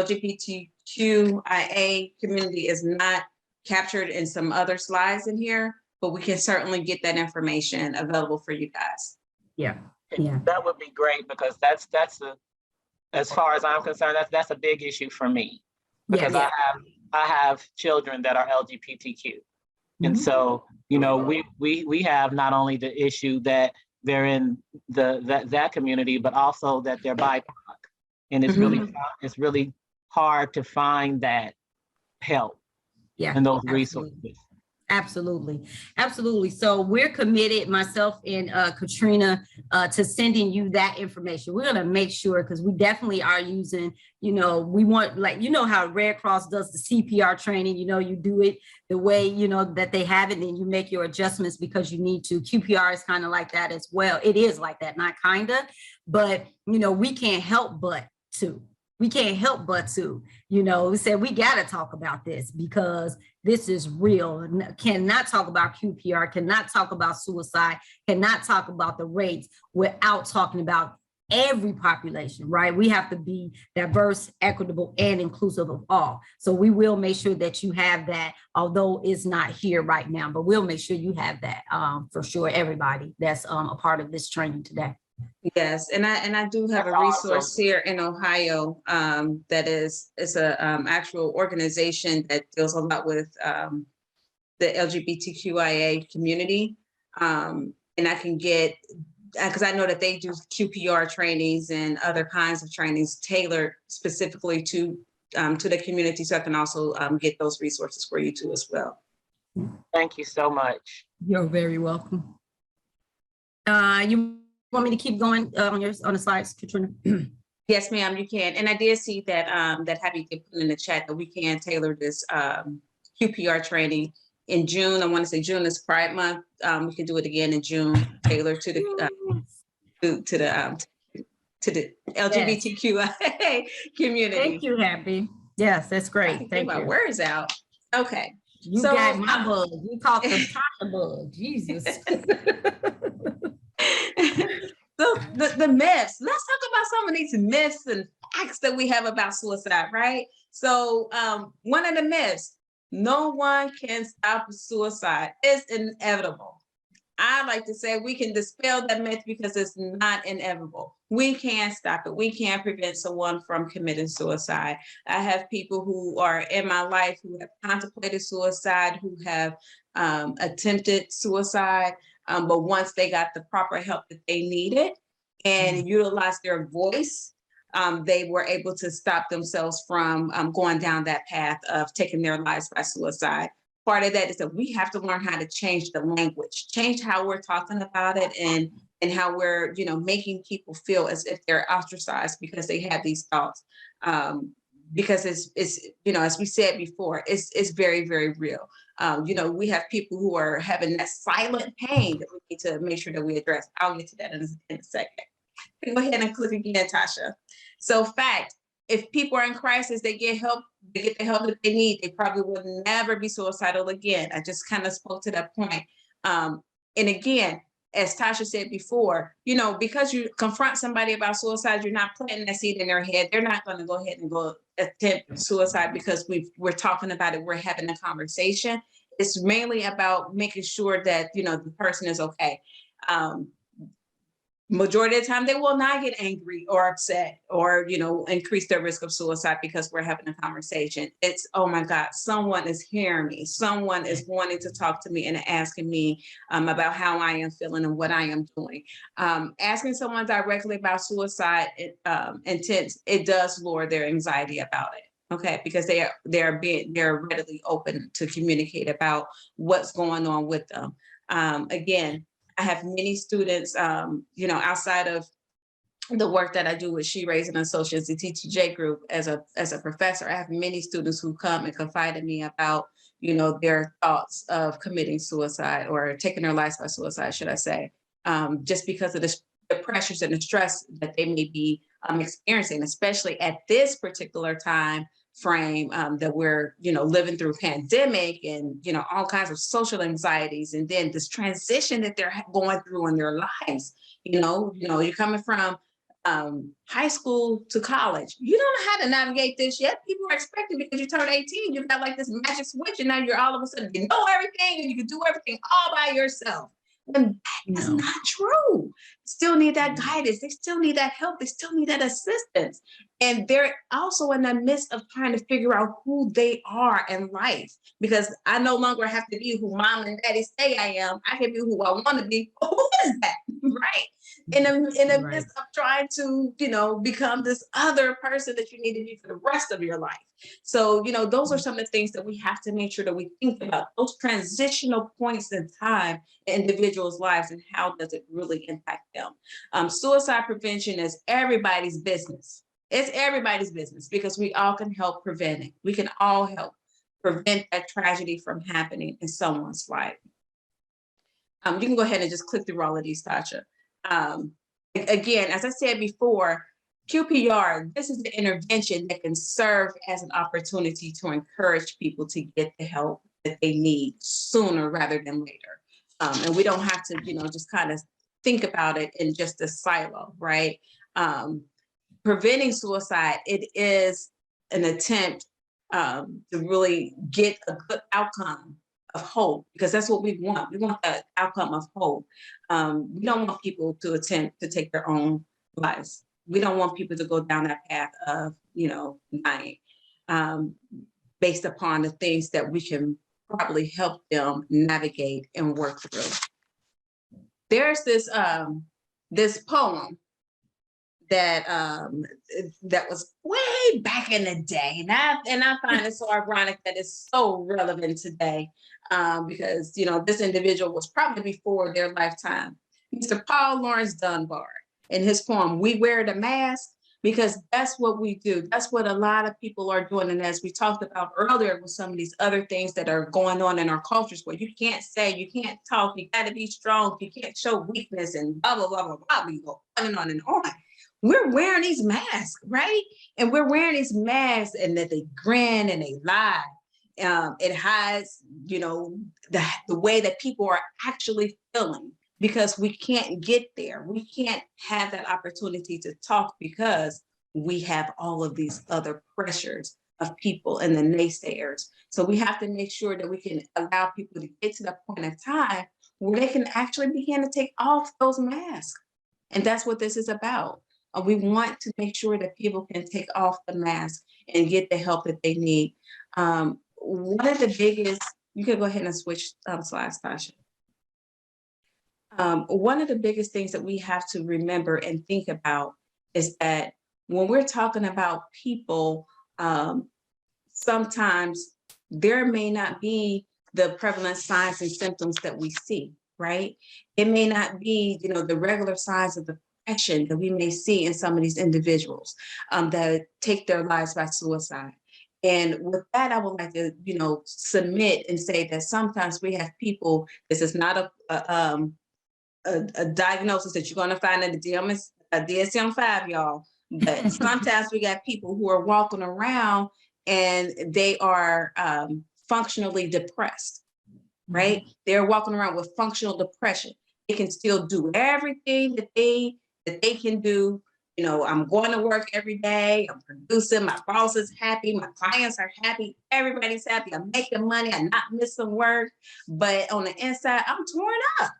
LGBTQIA community is not captured in some other slides in here, but we can certainly get that information available for you guys. Yeah. That would be great, because that's as far as I'm concerned, that's a big issue for me, because I have children that are LGBTQ. And so, you know, we have not only the issue that they're in that community, but also that they're BIPOC. And it's really hard to find that help and those resources. Absolutely. So we're committed, myself and Katrina, to sending you that information. We're going to make sure, because we definitely are using, we want, like, how Red Cross does the CPR training, you do it the way, that they have it, and then you make your adjustments because you need to. QPR is kind of like that as well. It is like that, not kind of, but, we can't help but to. We said we got to talk about this because this is real. Cannot talk about QPR, cannot talk about suicide, cannot talk about the rates without talking about every population, right? We have to be diverse, equitable, and inclusive of all. So we will make sure that you have that, although it's not here right now, but we'll make sure you have that for sure, everybody that's a part of this training today. Yes, and I do have a resource here in Ohio that is a actual organization that deals a lot with the LGBTQIA community, and I can get, because I know that they do QPR trainings and other kinds of trainings tailored specifically to the community, so I can also get those resources for you too as well. Thank you so much. You're very welcome. You want me to keep going on the slides, Katrina? Yes, ma'am, you can. And I did see that that Happy did put in the chat that we can tailor this QPR training in June. I want to say June is Pride Month. We can do it again in June, tailored to the LGBTQIA community. Thank you, Happy. Yes, that's great. Thank you. Get my words out. Okay. You got my bug. You caught the Tasha bug. Jesus. So the myths. Let's talk about some of these myths and facts that we have about suicide, right? So one of the myths: no one can stop suicide. It's inevitable. I like to say we can dispel that myth because it's not inevitable. We can stop it. We can prevent someone from committing suicide. I have people who are in my life who have contemplated suicide, who have attempted suicide, but once they got the proper help that they needed and utilized their voice, they were able to stop themselves from going down that path of taking their lives by suicide. Part of that is that we have to learn how to change the language, change how we're talking about it, and how we're, making people feel as if they're ostracized because they have these thoughts. Because it's as we said before, it's very, very real. We have people who are having that silent pain that we need to make sure that we address. I'll get to that in a second. Go ahead and click again, Tasha. So fact, if people are in crisis, they get help, they get the help that they need, they probably will never be suicidal again. I just kind of spoke to that point. And again, as Tasha said before, because you confront somebody about suicide, you're not planting that seed in their head. They're not going to go ahead and go attempt suicide because we're talking about it. We're having a conversation. It's mainly about making sure that, the person is okay. Majority of the time, they will not get angry or upset or, increase their risk of suicide because we're having a conversation. It's, oh my God, someone is hearing me. Someone is wanting to talk to me and asking me about how I am feeling and what I am doing. Asking someone directly about suicide intent, it does lower their anxiety about it. Okay, because they're readily open to communicate about what's going on with them. Again, I have many students, outside of the work that I do with She Raised and Associates, the TTJ group, as a professor. I have many students who come and confide in me about, their thoughts of committing suicide or taking their lives by suicide, should I say, just because of the pressures and the stress that they may be experiencing, especially at this particular time frame that we're living through pandemic and all kinds of social anxieties, and then this transition that they're going through in their lives. You're coming from high school to college. You don't know how to navigate this yet. People are expecting, because you turned 18, you've got like this magic switch, and now you're all of a sudden you know everything and you can do everything all by yourself. And that's not true. Still need that guidance. They still need that help. They still need that assistance. And they're also in the midst of trying to figure out who they are in life, because I no longer have to be who mom and daddy say I am. I can be who I want to be. Who is that? Right? In the midst of trying to, become this other person that you need to be for the rest of your life. So, those are some of the things that we have to make sure that we think about, those transitional points in time in individuals' lives, and how does it really impact them. Suicide prevention is everybody's business. It's everybody's business, because we all can help prevent it. We can all help prevent that tragedy from happening in someone's life. You can go ahead and just click through all of these, Tasha. Again, as I said before, QPR, this is the intervention that can serve as an opportunity to encourage people to get the help that they need sooner rather than later. And we don't have to, just kind of think about it in just a silo, right? Preventing suicide, it is an attempt to really get a good outcome of hope, because that's what we want. We want that outcome of hope. We don't want people to attempt to take their own lives. We don't want people to go down that path of, dying, based upon the things that we can probably help them navigate and work through. There's this poem that was way back in the day, and I find it so ironic that it's so relevant today, because this individual was probably before their lifetime. Mr. Paul Laurence Dunbar, in his poem, "We Wear the Mask," because that's what we do. That's what a lot of people are doing. And as we talked about earlier with some of these other things that are going on in our cultures, where you can't say, you can't talk, you got to be strong, you can't show weakness, and blah, blah, blah, blah, blah. We go on and on and on. We're wearing these masks, right? And we're wearing these masks, and that they grin and they lie. It hides, the way that people are actually feeling, because we can't get there. We can't have that opportunity to talk, because we have all of these other pressures of people and the naysayers. So we have to make sure that we can allow people to get to the point of time where they can actually begin to take off those masks. And that's what this is about. We want to make sure that people can take off the mask and get the help that they need. One of the biggest, you can go ahead and switch slides, Tasha. One of the biggest things that we have to remember and think about is that when we're talking about people, sometimes there may not be the prevalent signs and symptoms that we see, right? It may not be, the regular signs of depression that we may see in some of these individuals that take their lives by suicide. And with that, I would like to, submit and say that sometimes we have people, this is not a diagnosis that you're going to find in the DSM-5, y'all. But sometimes we got people who are walking around and they are functionally depressed, right? They're walking around with functional depression. They can still do everything that they can do. I'm going to work every day. I'm producing. My boss is happy. My clients are happy. Everybody's happy. I'm making money. I'm not missing work. But on the inside, I'm torn up.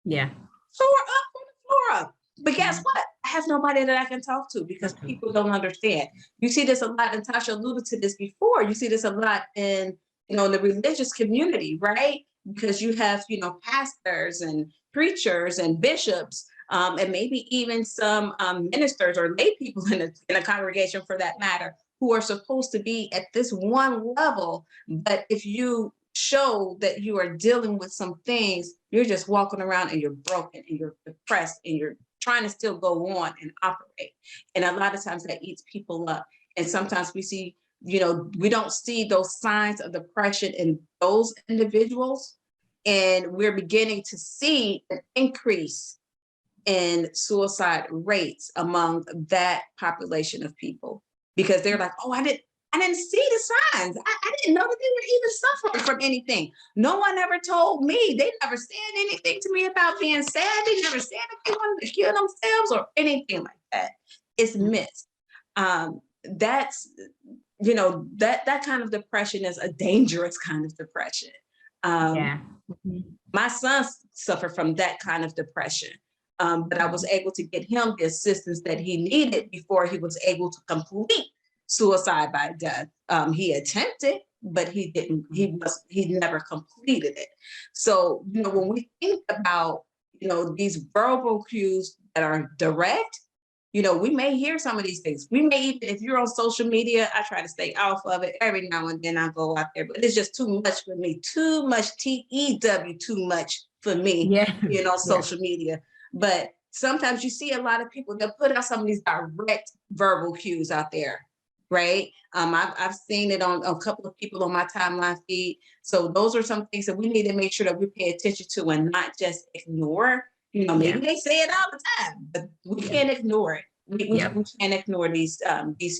Yeah. Tore up on the floor up. But guess what? I have nobody that I can talk to because people don't understand. You see this a lot, and Tasha alluded to this before. You see this a lot in, the religious community, right? Because you have, pastors and preachers and bishops, and maybe even some ministers or lay people in a congregation for that matter, who are supposed to be at this one level. But if you show that you are dealing with some things, you're just walking around and you're broken and you're depressed and you're trying to still go on and operate. And a lot of times that eats people up. And sometimes we see, we don't see those signs of depression in those individuals. And we're beginning to see an increase in suicide rates among that population of people, because they're like, oh, I didn't see the signs. I didn't know that they were even suffering from anything. No one ever told me. They never said anything to me about being sad. They never said that they wanted to kill themselves or anything like that. It's missed. That's, that kind of depression is a dangerous kind of depression. My son suffered from that kind of depression. But I was able to get him the assistance that he needed before he was able to complete suicide by death. He attempted, but he didn't. He never completed it. So, when we think about, these verbal cues that are direct, we may hear some of these things. We may even, if you're on social media, I try to stay off of it. Every now and then I go out there, but it's just too much for me. Too much TEW, too much for me. Social media. But sometimes you see a lot of people that put out some of these direct verbal cues out there, right? I've seen it on a couple of people on my timeline feed. So those are some things that we need to make sure that we pay attention to and not just ignore. Maybe they say it all the time, but we can't ignore it. We can't ignore these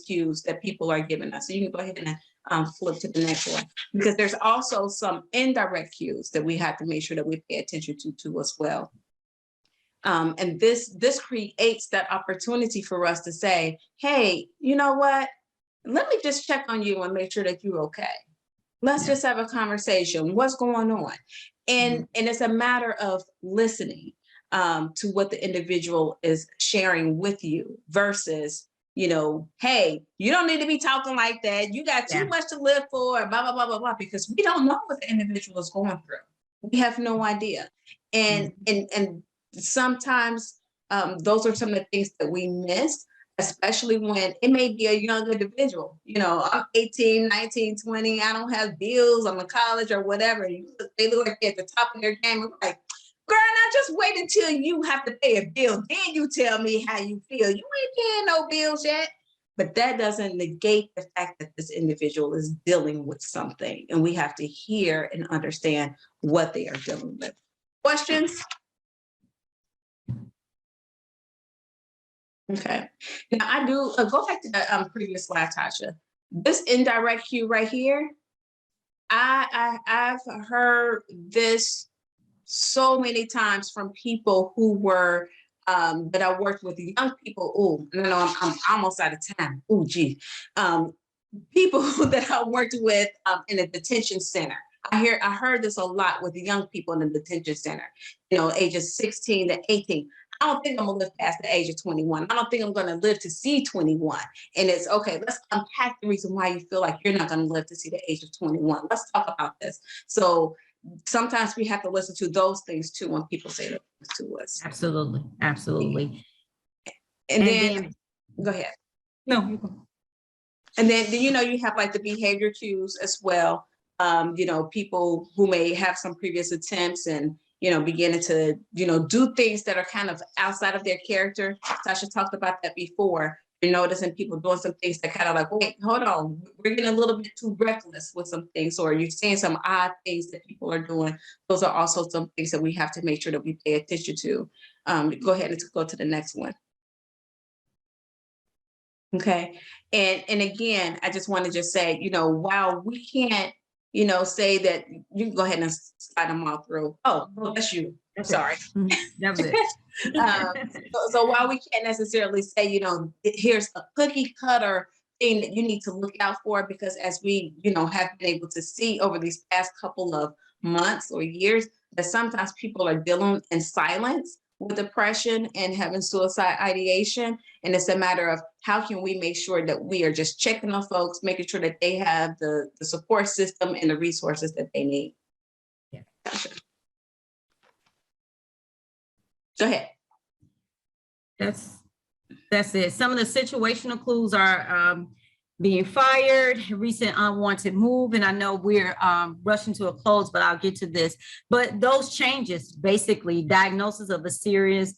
cues that people are giving us. So you can go ahead and flip to the next one, because there's also some indirect cues that we have to make sure that we pay attention to as well. And this creates that opportunity for us to say, hey, you know what? Let me just check on you and make sure that you're okay. Let's just have a conversation. What's going on? And it's a matter of listening to what the individual is sharing with you versus, hey, you don't need to be talking like that. You got too much to live for, blah, blah, blah, blah, blah, because we don't know what the individual is going through. We have no idea. And sometimes those are some of the things that we miss, especially when it may be a young individual. I'm 18, 19, 20, I don't have bills, I'm in college or whatever. They look like they're at the top of their game and like, girl, now just wait until you have to pay a bill. Then you tell me how you feel. You ain't paying no bills yet. But that doesn't negate the fact that this individual is dealing with something. And we have to hear and understand what they are dealing with. Questions? Okay. Now I do go back to the previous slide, Tasha. This indirect cue right here, I've heard this so many times from people who were that I worked with, young people. Oh, no, I'm almost out of time. Oh, gee. People that I worked with in a detention center. I heard this a lot with the young people in the detention center, ages 16 to 18. I don't think I'm gonna live past the age of 21. I don't think I'm gonna live to see 21. And it's okay, let's unpack the reason why you feel like you're not gonna live to see the age of 21. Let's talk about this. So sometimes we have to listen to those things too when people say those things to us. Absolutely. Absolutely. And then go ahead. No, you go. And then, you know, you have like the behavior cues as well. You know, people who may have some previous attempts and, you know, beginning to, you know, do things that are kind of outside of their character. Sasha talked about that before. You're noticing people doing some things that kind of like, wait, hold on, we're getting a little bit too reckless with some things, or you're seeing some odd things that people are doing. Those are also some things that we have to make sure that we pay attention to. Go ahead and go to the next one. Okay. And again, I just want to just say, you know, while we can't, you know, say that you can go ahead and slide them all through. Oh, well, that's you. I'm sorry. That was it. So while we can't necessarily say, you know, here's a cookie cutter thing that you need to look out for, because as we, you know, have been able to see over these past couple of months or years, that sometimes people are dealing in silence with depression and having suicide ideation. And it's a matter of how can we make sure that we are just checking on folks, making sure that they have the support system and the resources that they need. Yeah. Go ahead. That's it. Some of the situational clues are being fired, recent unwanted move, and I know we're rushing to a close, but I'll get to this. But those changes, basically diagnosis of a serious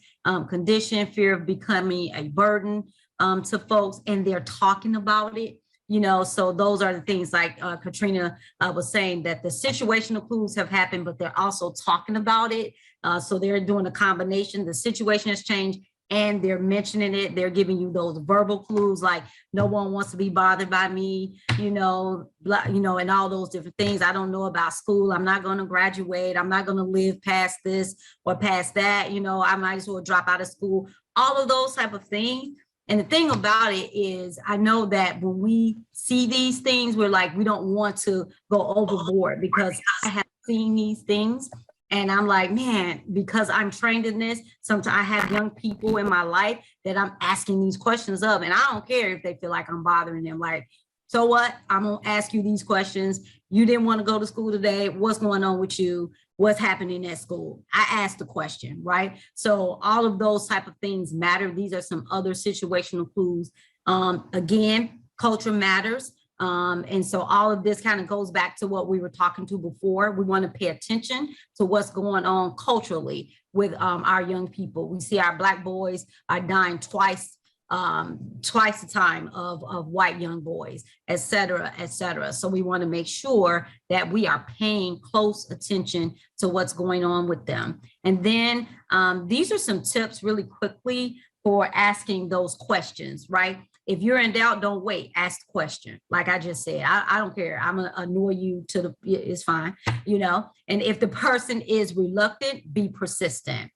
condition, fear of becoming a burden to folks, and they're talking about it. You know, so those are the things like Katrina was saying, that the situational clues have happened, but they're also talking about it. So they're doing a combination. The situation has changed and they're mentioning it. They're giving you those verbal clues like no one wants to be bothered by me, you know, and all those different things. I don't know about school. I'm not going to graduate. I'm not going to live past this or past that. You know, I might as well drop out of school. All of those type of things. And the thing about it is, I know that when we see these things, we're like, we don't want to go overboard, because I have seen these things. And I'm like, man, because I'm trained in this, sometimes I have young people in my life that I'm asking these questions of, and I don't care if they feel like I'm bothering them. Like, so what? I'm going to ask you these questions. You didn't want to go to school today. What's going on with you? What's happening at school? I asked the question, right? So all of those type of things matter. These are some other situational clues. Again, culture matters. And so all of this kind of goes back to what we were talking to before. We want to pay attention to what's going on culturally with our young people. We see our Black boys are dying twice the time of white young boys, et cetera, et cetera. So we want to make sure that we are paying close attention to what's going on with them. And then these are some tips really quickly for asking those questions, right? If you're in doubt, don't wait, ask the question. Like I just said, I don't care. I'm gonna annoy you it's fine, you know? And if the person is reluctant, be persistent.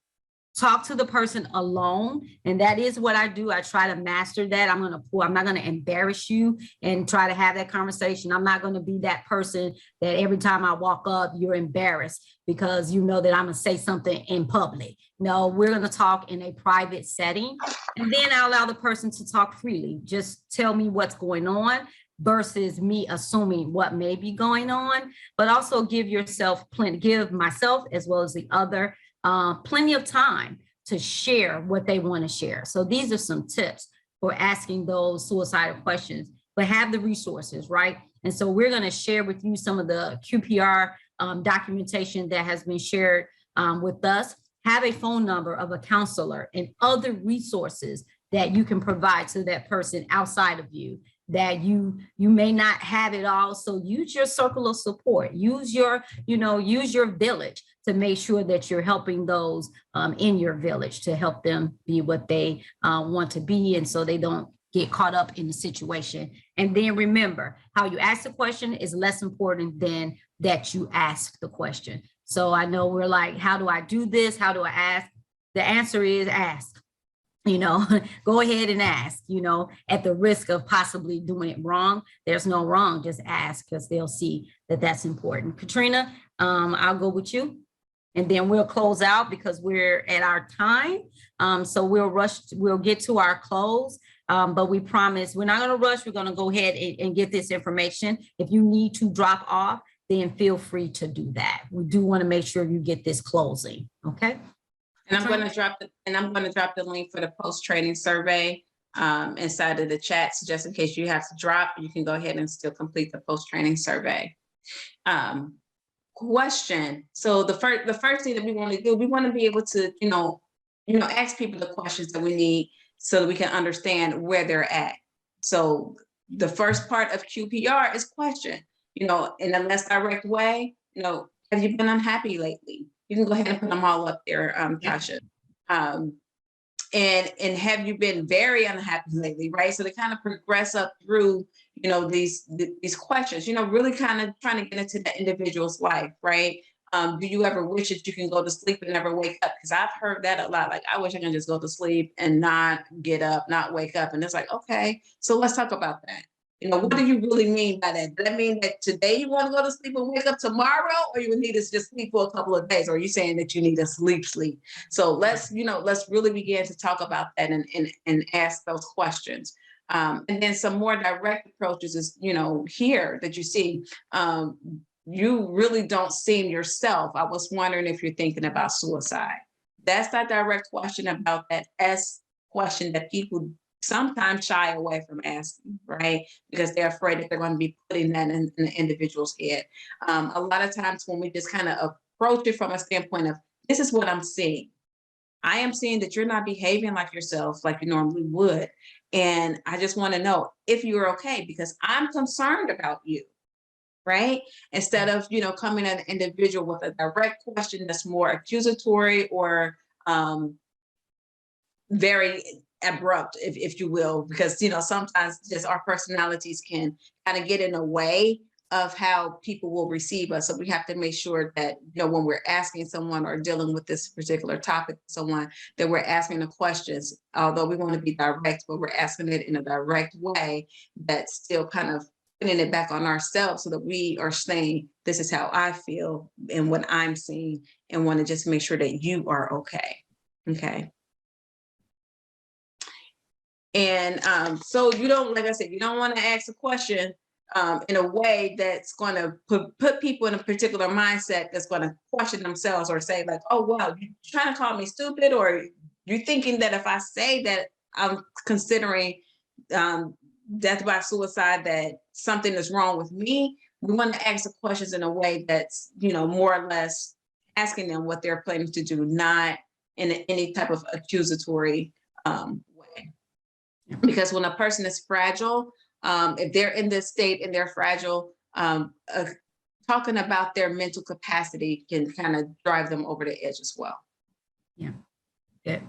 Talk to the person alone. And that is what I do. I try to master that. I'm not going to embarrass you and try to have that conversation. I'm not going to be that person that every time I walk up, you're embarrassed because you know that I'm going to say something in public. No, we're going to talk in a private setting. And then I allow the person to talk freely. Just tell me what's going on versus me assuming what may be going on, but also give myself as well as the other plenty of time to share what they want to share. So these are some tips for asking those suicidal questions, but have the resources, right? And so we're going to share with you some of the QPR documentation that has been shared with us. Have a phone number of a counselor and other resources that you can provide to that person outside of you, that you may not have it all. So use your circle of support, use your village to make sure that you're helping those in your village to help them be what they want to be. And so they don't get caught up in the situation. And then remember, how you ask the question is less important than that you ask the question. So I know we're like, how do I do this? How do I ask? The answer is ask. You know, go ahead and ask, you know, at the risk of possibly doing it wrong. There's no wrong, just ask, because they'll see that that's important. Katrina, I'll go with you. And then we'll close out because we're at our time. So we'll get to our close, but we promise we're not gonna rush. We're gonna go ahead and get this information. If you need to drop off, then feel free to do that. We do wanna make sure you get this closing, okay? And I'm going to drop the link for the post-training survey inside of the chat. So just in case you have to drop, you can go ahead and still complete the post-training survey. Question. So the first thing that we want to do, we want to be able to, ask people the questions that we need so that we can understand where they're at. So the first part of QPR is question, in a less direct way, have you been unhappy lately? You can go ahead and put them all up there, Tasha. And have you been very unhappy lately, right? So they kind of progress up through, these questions, really kind of trying to get into the individual's life, right? Do you ever wish that you can go to sleep and never wake up? Because I've heard that a lot. Like, I wish I can just go to sleep and not get up, not wake up. And it's like, okay, so let's talk about that. What do you really mean by that? Does that mean that today you want to go to sleep and wake up tomorrow, or you would need to just sleep for a couple of days? Or are you saying that you need to sleep? So let's really begin to talk about that and ask those questions. And then some more direct approaches is, here that you see, you really don't seem yourself. I was wondering if you're thinking about suicide. That's that direct question about that S question that people sometimes shy away from asking, right? Because they're afraid that they're going to be putting that in the individual's head. A lot of times when we just kind of approach it from a standpoint of, this is what I'm seeing. I am seeing that you're not behaving like yourself, like you normally would. And I just want to know if you're okay, because I'm concerned about you, right? Instead of, coming at an individual with a direct question that's more accusatory or very abrupt, if you will, because, sometimes just our personalities can kind of get in the way of how people will receive us. So we have to make sure that, when we're asking someone or dealing with this particular topic, someone, that we're asking the questions, although we want to be direct, but we're asking it in a direct way that's still kind of putting it back on ourselves, so that we are saying, this is how I feel and what I'm seeing, and want to just make sure that you are okay. Okay. And so you don't, like I said, you don't want to ask a question in a way that's going to put people in a particular mindset that's going to question themselves, or say like, oh, wow, you're trying to call me stupid, or you're thinking that if I say that I'm considering death by suicide, that something is wrong with me. We want to ask the questions in a way that's, more or less asking them what they're planning to do, not in any type of accusatory way. Because when a person is fragile, if they're in this state and they're fragile, talking about their mental capacity can kind of drive them over the edge as well. Yeah, good.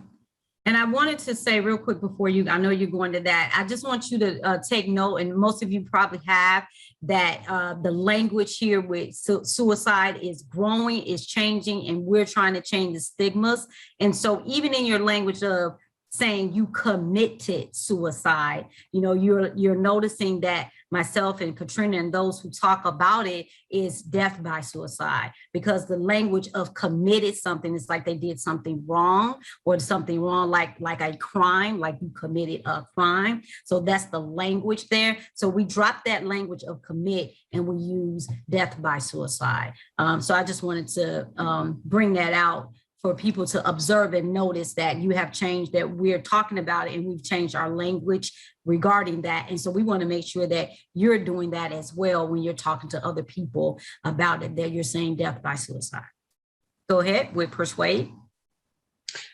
And I wanted to say real quick before I know you're going to that, I just want you to take note, and most of you probably have, that the language here with suicide is growing, is changing, and we're trying to change the stigmas. And so even in your language of saying you committed suicide, you're noticing that myself and Katrina and those who talk about it is death by suicide, because the language of committed something is like they did something wrong, or something wrong like a crime, like you committed a crime. So that's the language there. So we drop that language of commit and we use death by suicide. So I just wanted to bring that out for people to observe and notice that you have changed, that we're talking about it and we've changed our language regarding that. And so we want to make sure that you're doing that as well when you're talking to other people about it, that you're saying death by suicide. Go ahead with persuade.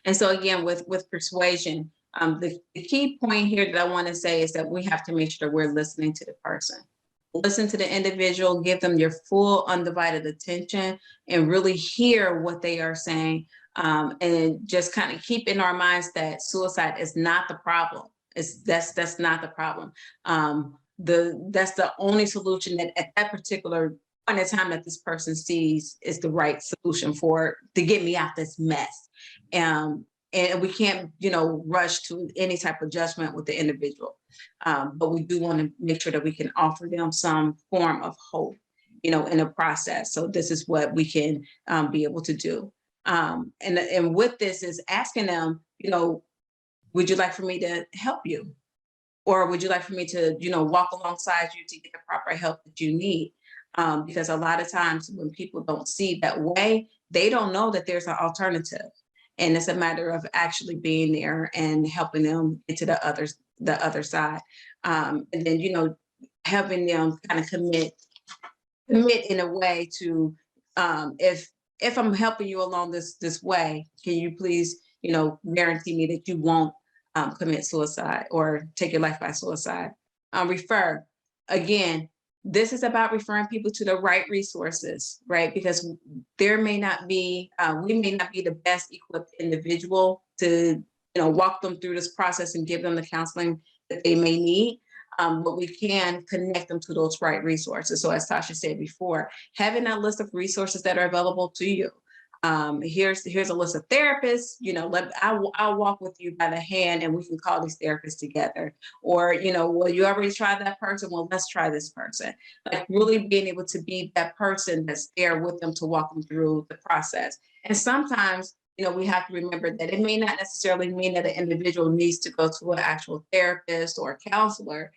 And so again, with persuasion, the key point here that I want to say is that we have to make sure that we're listening to the person. Listen to the individual, give them your full undivided attention, and really hear what they are saying. And just kind of keep in our minds that suicide is not the problem. That's not the problem. That's the only solution that at that particular point in time that this person sees is the right solution to get me out this mess. And we can't, rush to any type of judgment with the individual. But we do want to make sure that we can offer them some form of hope, in the process. So this is what we can be able to do. And with this is asking them, would you like for me to help you? Or would you like for me to, walk alongside you to get the proper help that you need? Because a lot of times when people don't see that way, they don't know that there's an alternative. And it's a matter of actually being there and helping them get to the other the other side. And then, you know, helping them kind of commit in a way to, if I'm helping you along this way, can you please, you know, guarantee me that you won't commit suicide or take your life by suicide? Refer. Again, this is about referring people to the right resources, right? Because there may not be, we may not be the best equipped individual to, you know, walk them through this process and give them the counseling that they may need. But we can connect them to those right resources. So as Tasha said before, having that list of resources that are available to you. Here's a list of therapists, you know, I'll walk with you by the hand and we can call these therapists together. Or, you know, well, you already tried that person. Well, let's try this person. Like really being able to be that person that's there with them to walk them through the process. And sometimes, you know, we have to remember that it may not necessarily mean that an individual needs to go to an actual therapist or a counselor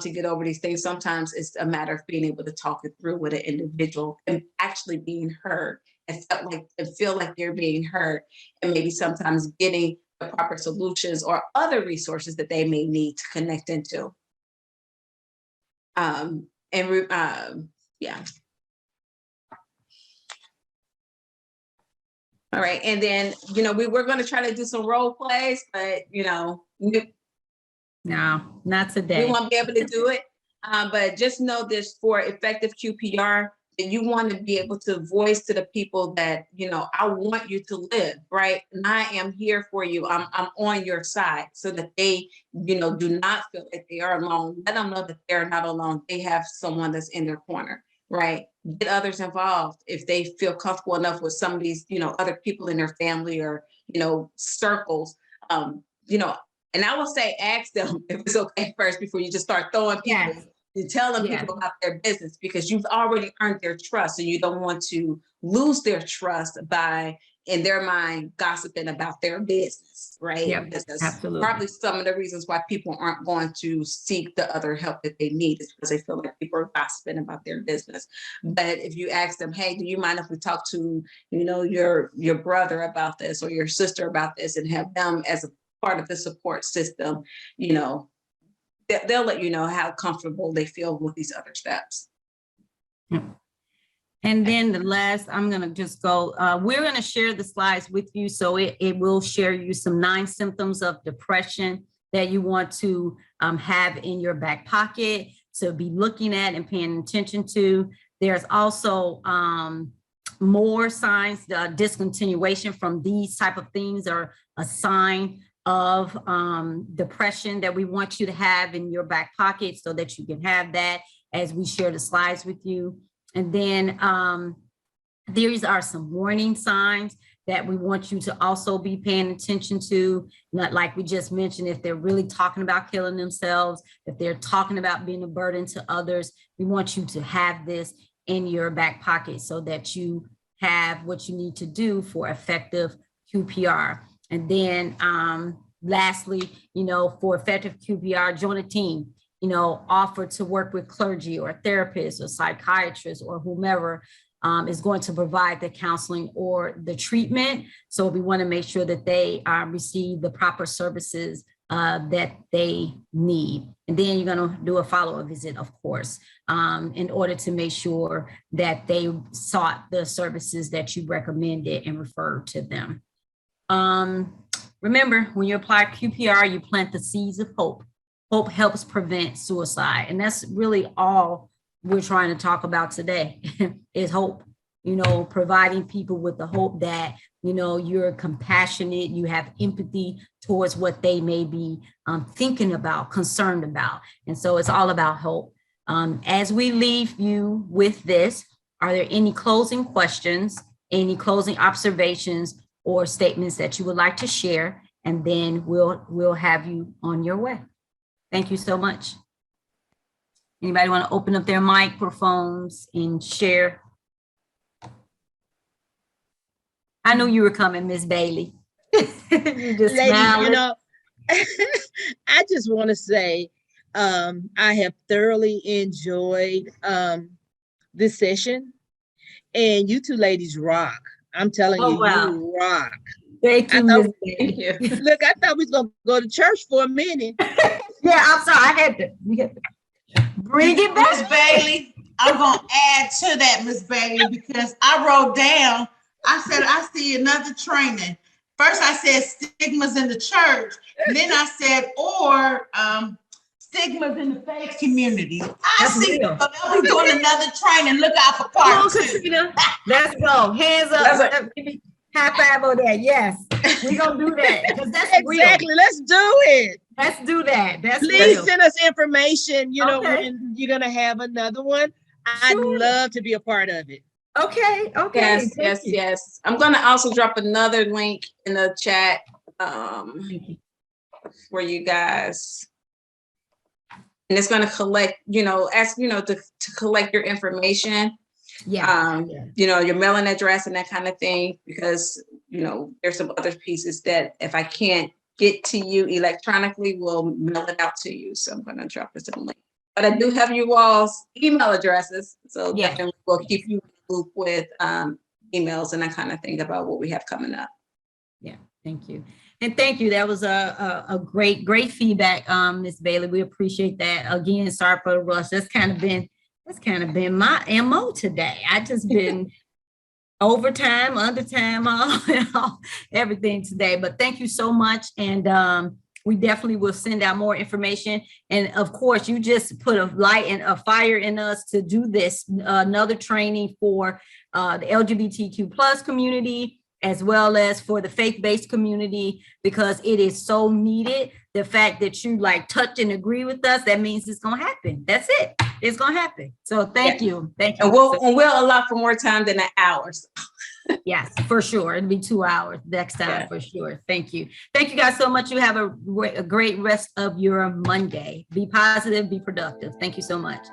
to get over these things. Sometimes it's a matter of being able to talk it through with an individual and actually being heard and feel like they're being heard, and maybe sometimes getting the proper solutions or other resources that they may need to connect into. Yeah. All right, and then, you know, we're going to try to do some role plays, but, you know, no, not today. We won't be able to do it. But just know this, for effective QPR, that you want to be able to voice to the people that, you know, I want you to live, right? And I am here for you. I'm on your side, so that they, you know, do not feel like they are alone. Let them know that they're not alone. They have someone that's in their corner, right? Get others involved if they feel comfortable enough with some of these, you know, other people in their family or, you know, circles. You know, and I will say, ask them if it's okay first before you just start throwing people. Yes. You tell them people about their business, because you've already earned their trust, and you don't want to lose their trust by, in their mind, gossiping about their business, right? Yep, absolutely. Probably some of the reasons why people aren't going to seek the other help that they need is because they feel like people are gossiping about their business. But if you ask them, hey, do you mind if we talk to, you know, your brother about this or your sister about this, and have them as a part of the support system, you know, they'll let you know how comfortable they feel with these other steps. And then the last, I'm going to just go, we're going to share the slides with you. So it will share you some 9 symptoms of depression that you want to have in your back pocket, to be looking at and paying attention to. There's also more signs. Discontinuation from these type of things are a sign of depression that we want you to have in your back pocket, so that you can have that as we share the slides with you. And then these are some warning signs that we want you to also be paying attention to. Not like we just mentioned, if they're really talking about killing themselves, if they're talking about being a burden to others, we want you to have this in your back pocket so that you have what you need to do for effective QPR. And then lastly, you know, for effective QPR, join a team, you know, offer to work with clergy or therapists or psychiatrists or whomever is going to provide the counseling or the treatment. So we want to make sure that they receive the proper services that they need. And then you're going to do a follow-up visit, of course, in order to make sure that they sought the services that you recommended and referred to them. Remember, when you apply QPR, you plant the seeds of hope. Hope helps prevent suicide. And that's really all we're trying to talk about today is hope, you know, providing people with the hope that, you know, you're compassionate, you have empathy towards what they may be thinking about, concerned about. And so it's all about hope. As we leave you with this, are there any closing questions, any closing observations, or statements that you would like to share? And then we'll have you on your way. Thank you so much. Anybody want to open up their microphones and share? I knew you were coming, Miss Bailey. You just Ladies, you know, I just want to say I have thoroughly enjoyed this session, and you two ladies rock. I'm telling you, wow. You rock. Thank you, Miss Bailey. Look, I thought we was gonna go to church for a minute. Yeah, I'm sorry. We had to bring it back. Miss Bailey, I'm gonna add to that, Miss Bailey, because I wrote down, I said, I see another training. First, I said stigmas in the church, and then I said, or stigmas in the faith community. I see, real. so now we're doing another training. Look out for Come on, part two. Katrina. Let's go. Hands up. High five on that. Yes. We're gonna do that. Because that's Exactly. real. Let's do it. Let's do that. That's Please real. send us information, Okay. when you're gonna have another one. I'd Sure. love to be a part of it. Okay. Okay. Yes, Thank yes, you. yes. I'm gonna also drop another link in the chat for you guys. And it's gonna collect, ask, to collect your information. Yeah. Your mailing address and that kind of thing, because, there's some other pieces that if I can't get to you electronically, we'll mail it out to you. So I'm gonna drop this in a link. But I do have you all's email addresses. So definitely we'll keep you in the loop with emails and that kind of thing about what we have coming up. Yeah, thank you. And thank you. That was a great feedback, Ms. Bailey. We appreciate that. Again, sorry for the rush. That's kind of been my MO today. I just been overtime, undertime, all everything today. But thank you so much. And we definitely will send out more information. And of course, you just put a light and a fire in us to do this, another training for the LGBTQ plus community, as well as for the faith-based community, because it is so needed. The fact that you touch and agree with us, that means it's gonna happen. That's it. It's gonna happen. So thank you. Thank you. And we'll allow for more time than an hour. Yes, for sure. It'll be 2 hours next time for sure. Thank you. Thank you guys so much. You have a great rest of your Monday. Be positive, be productive. Thank you so much.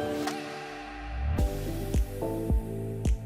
Bye.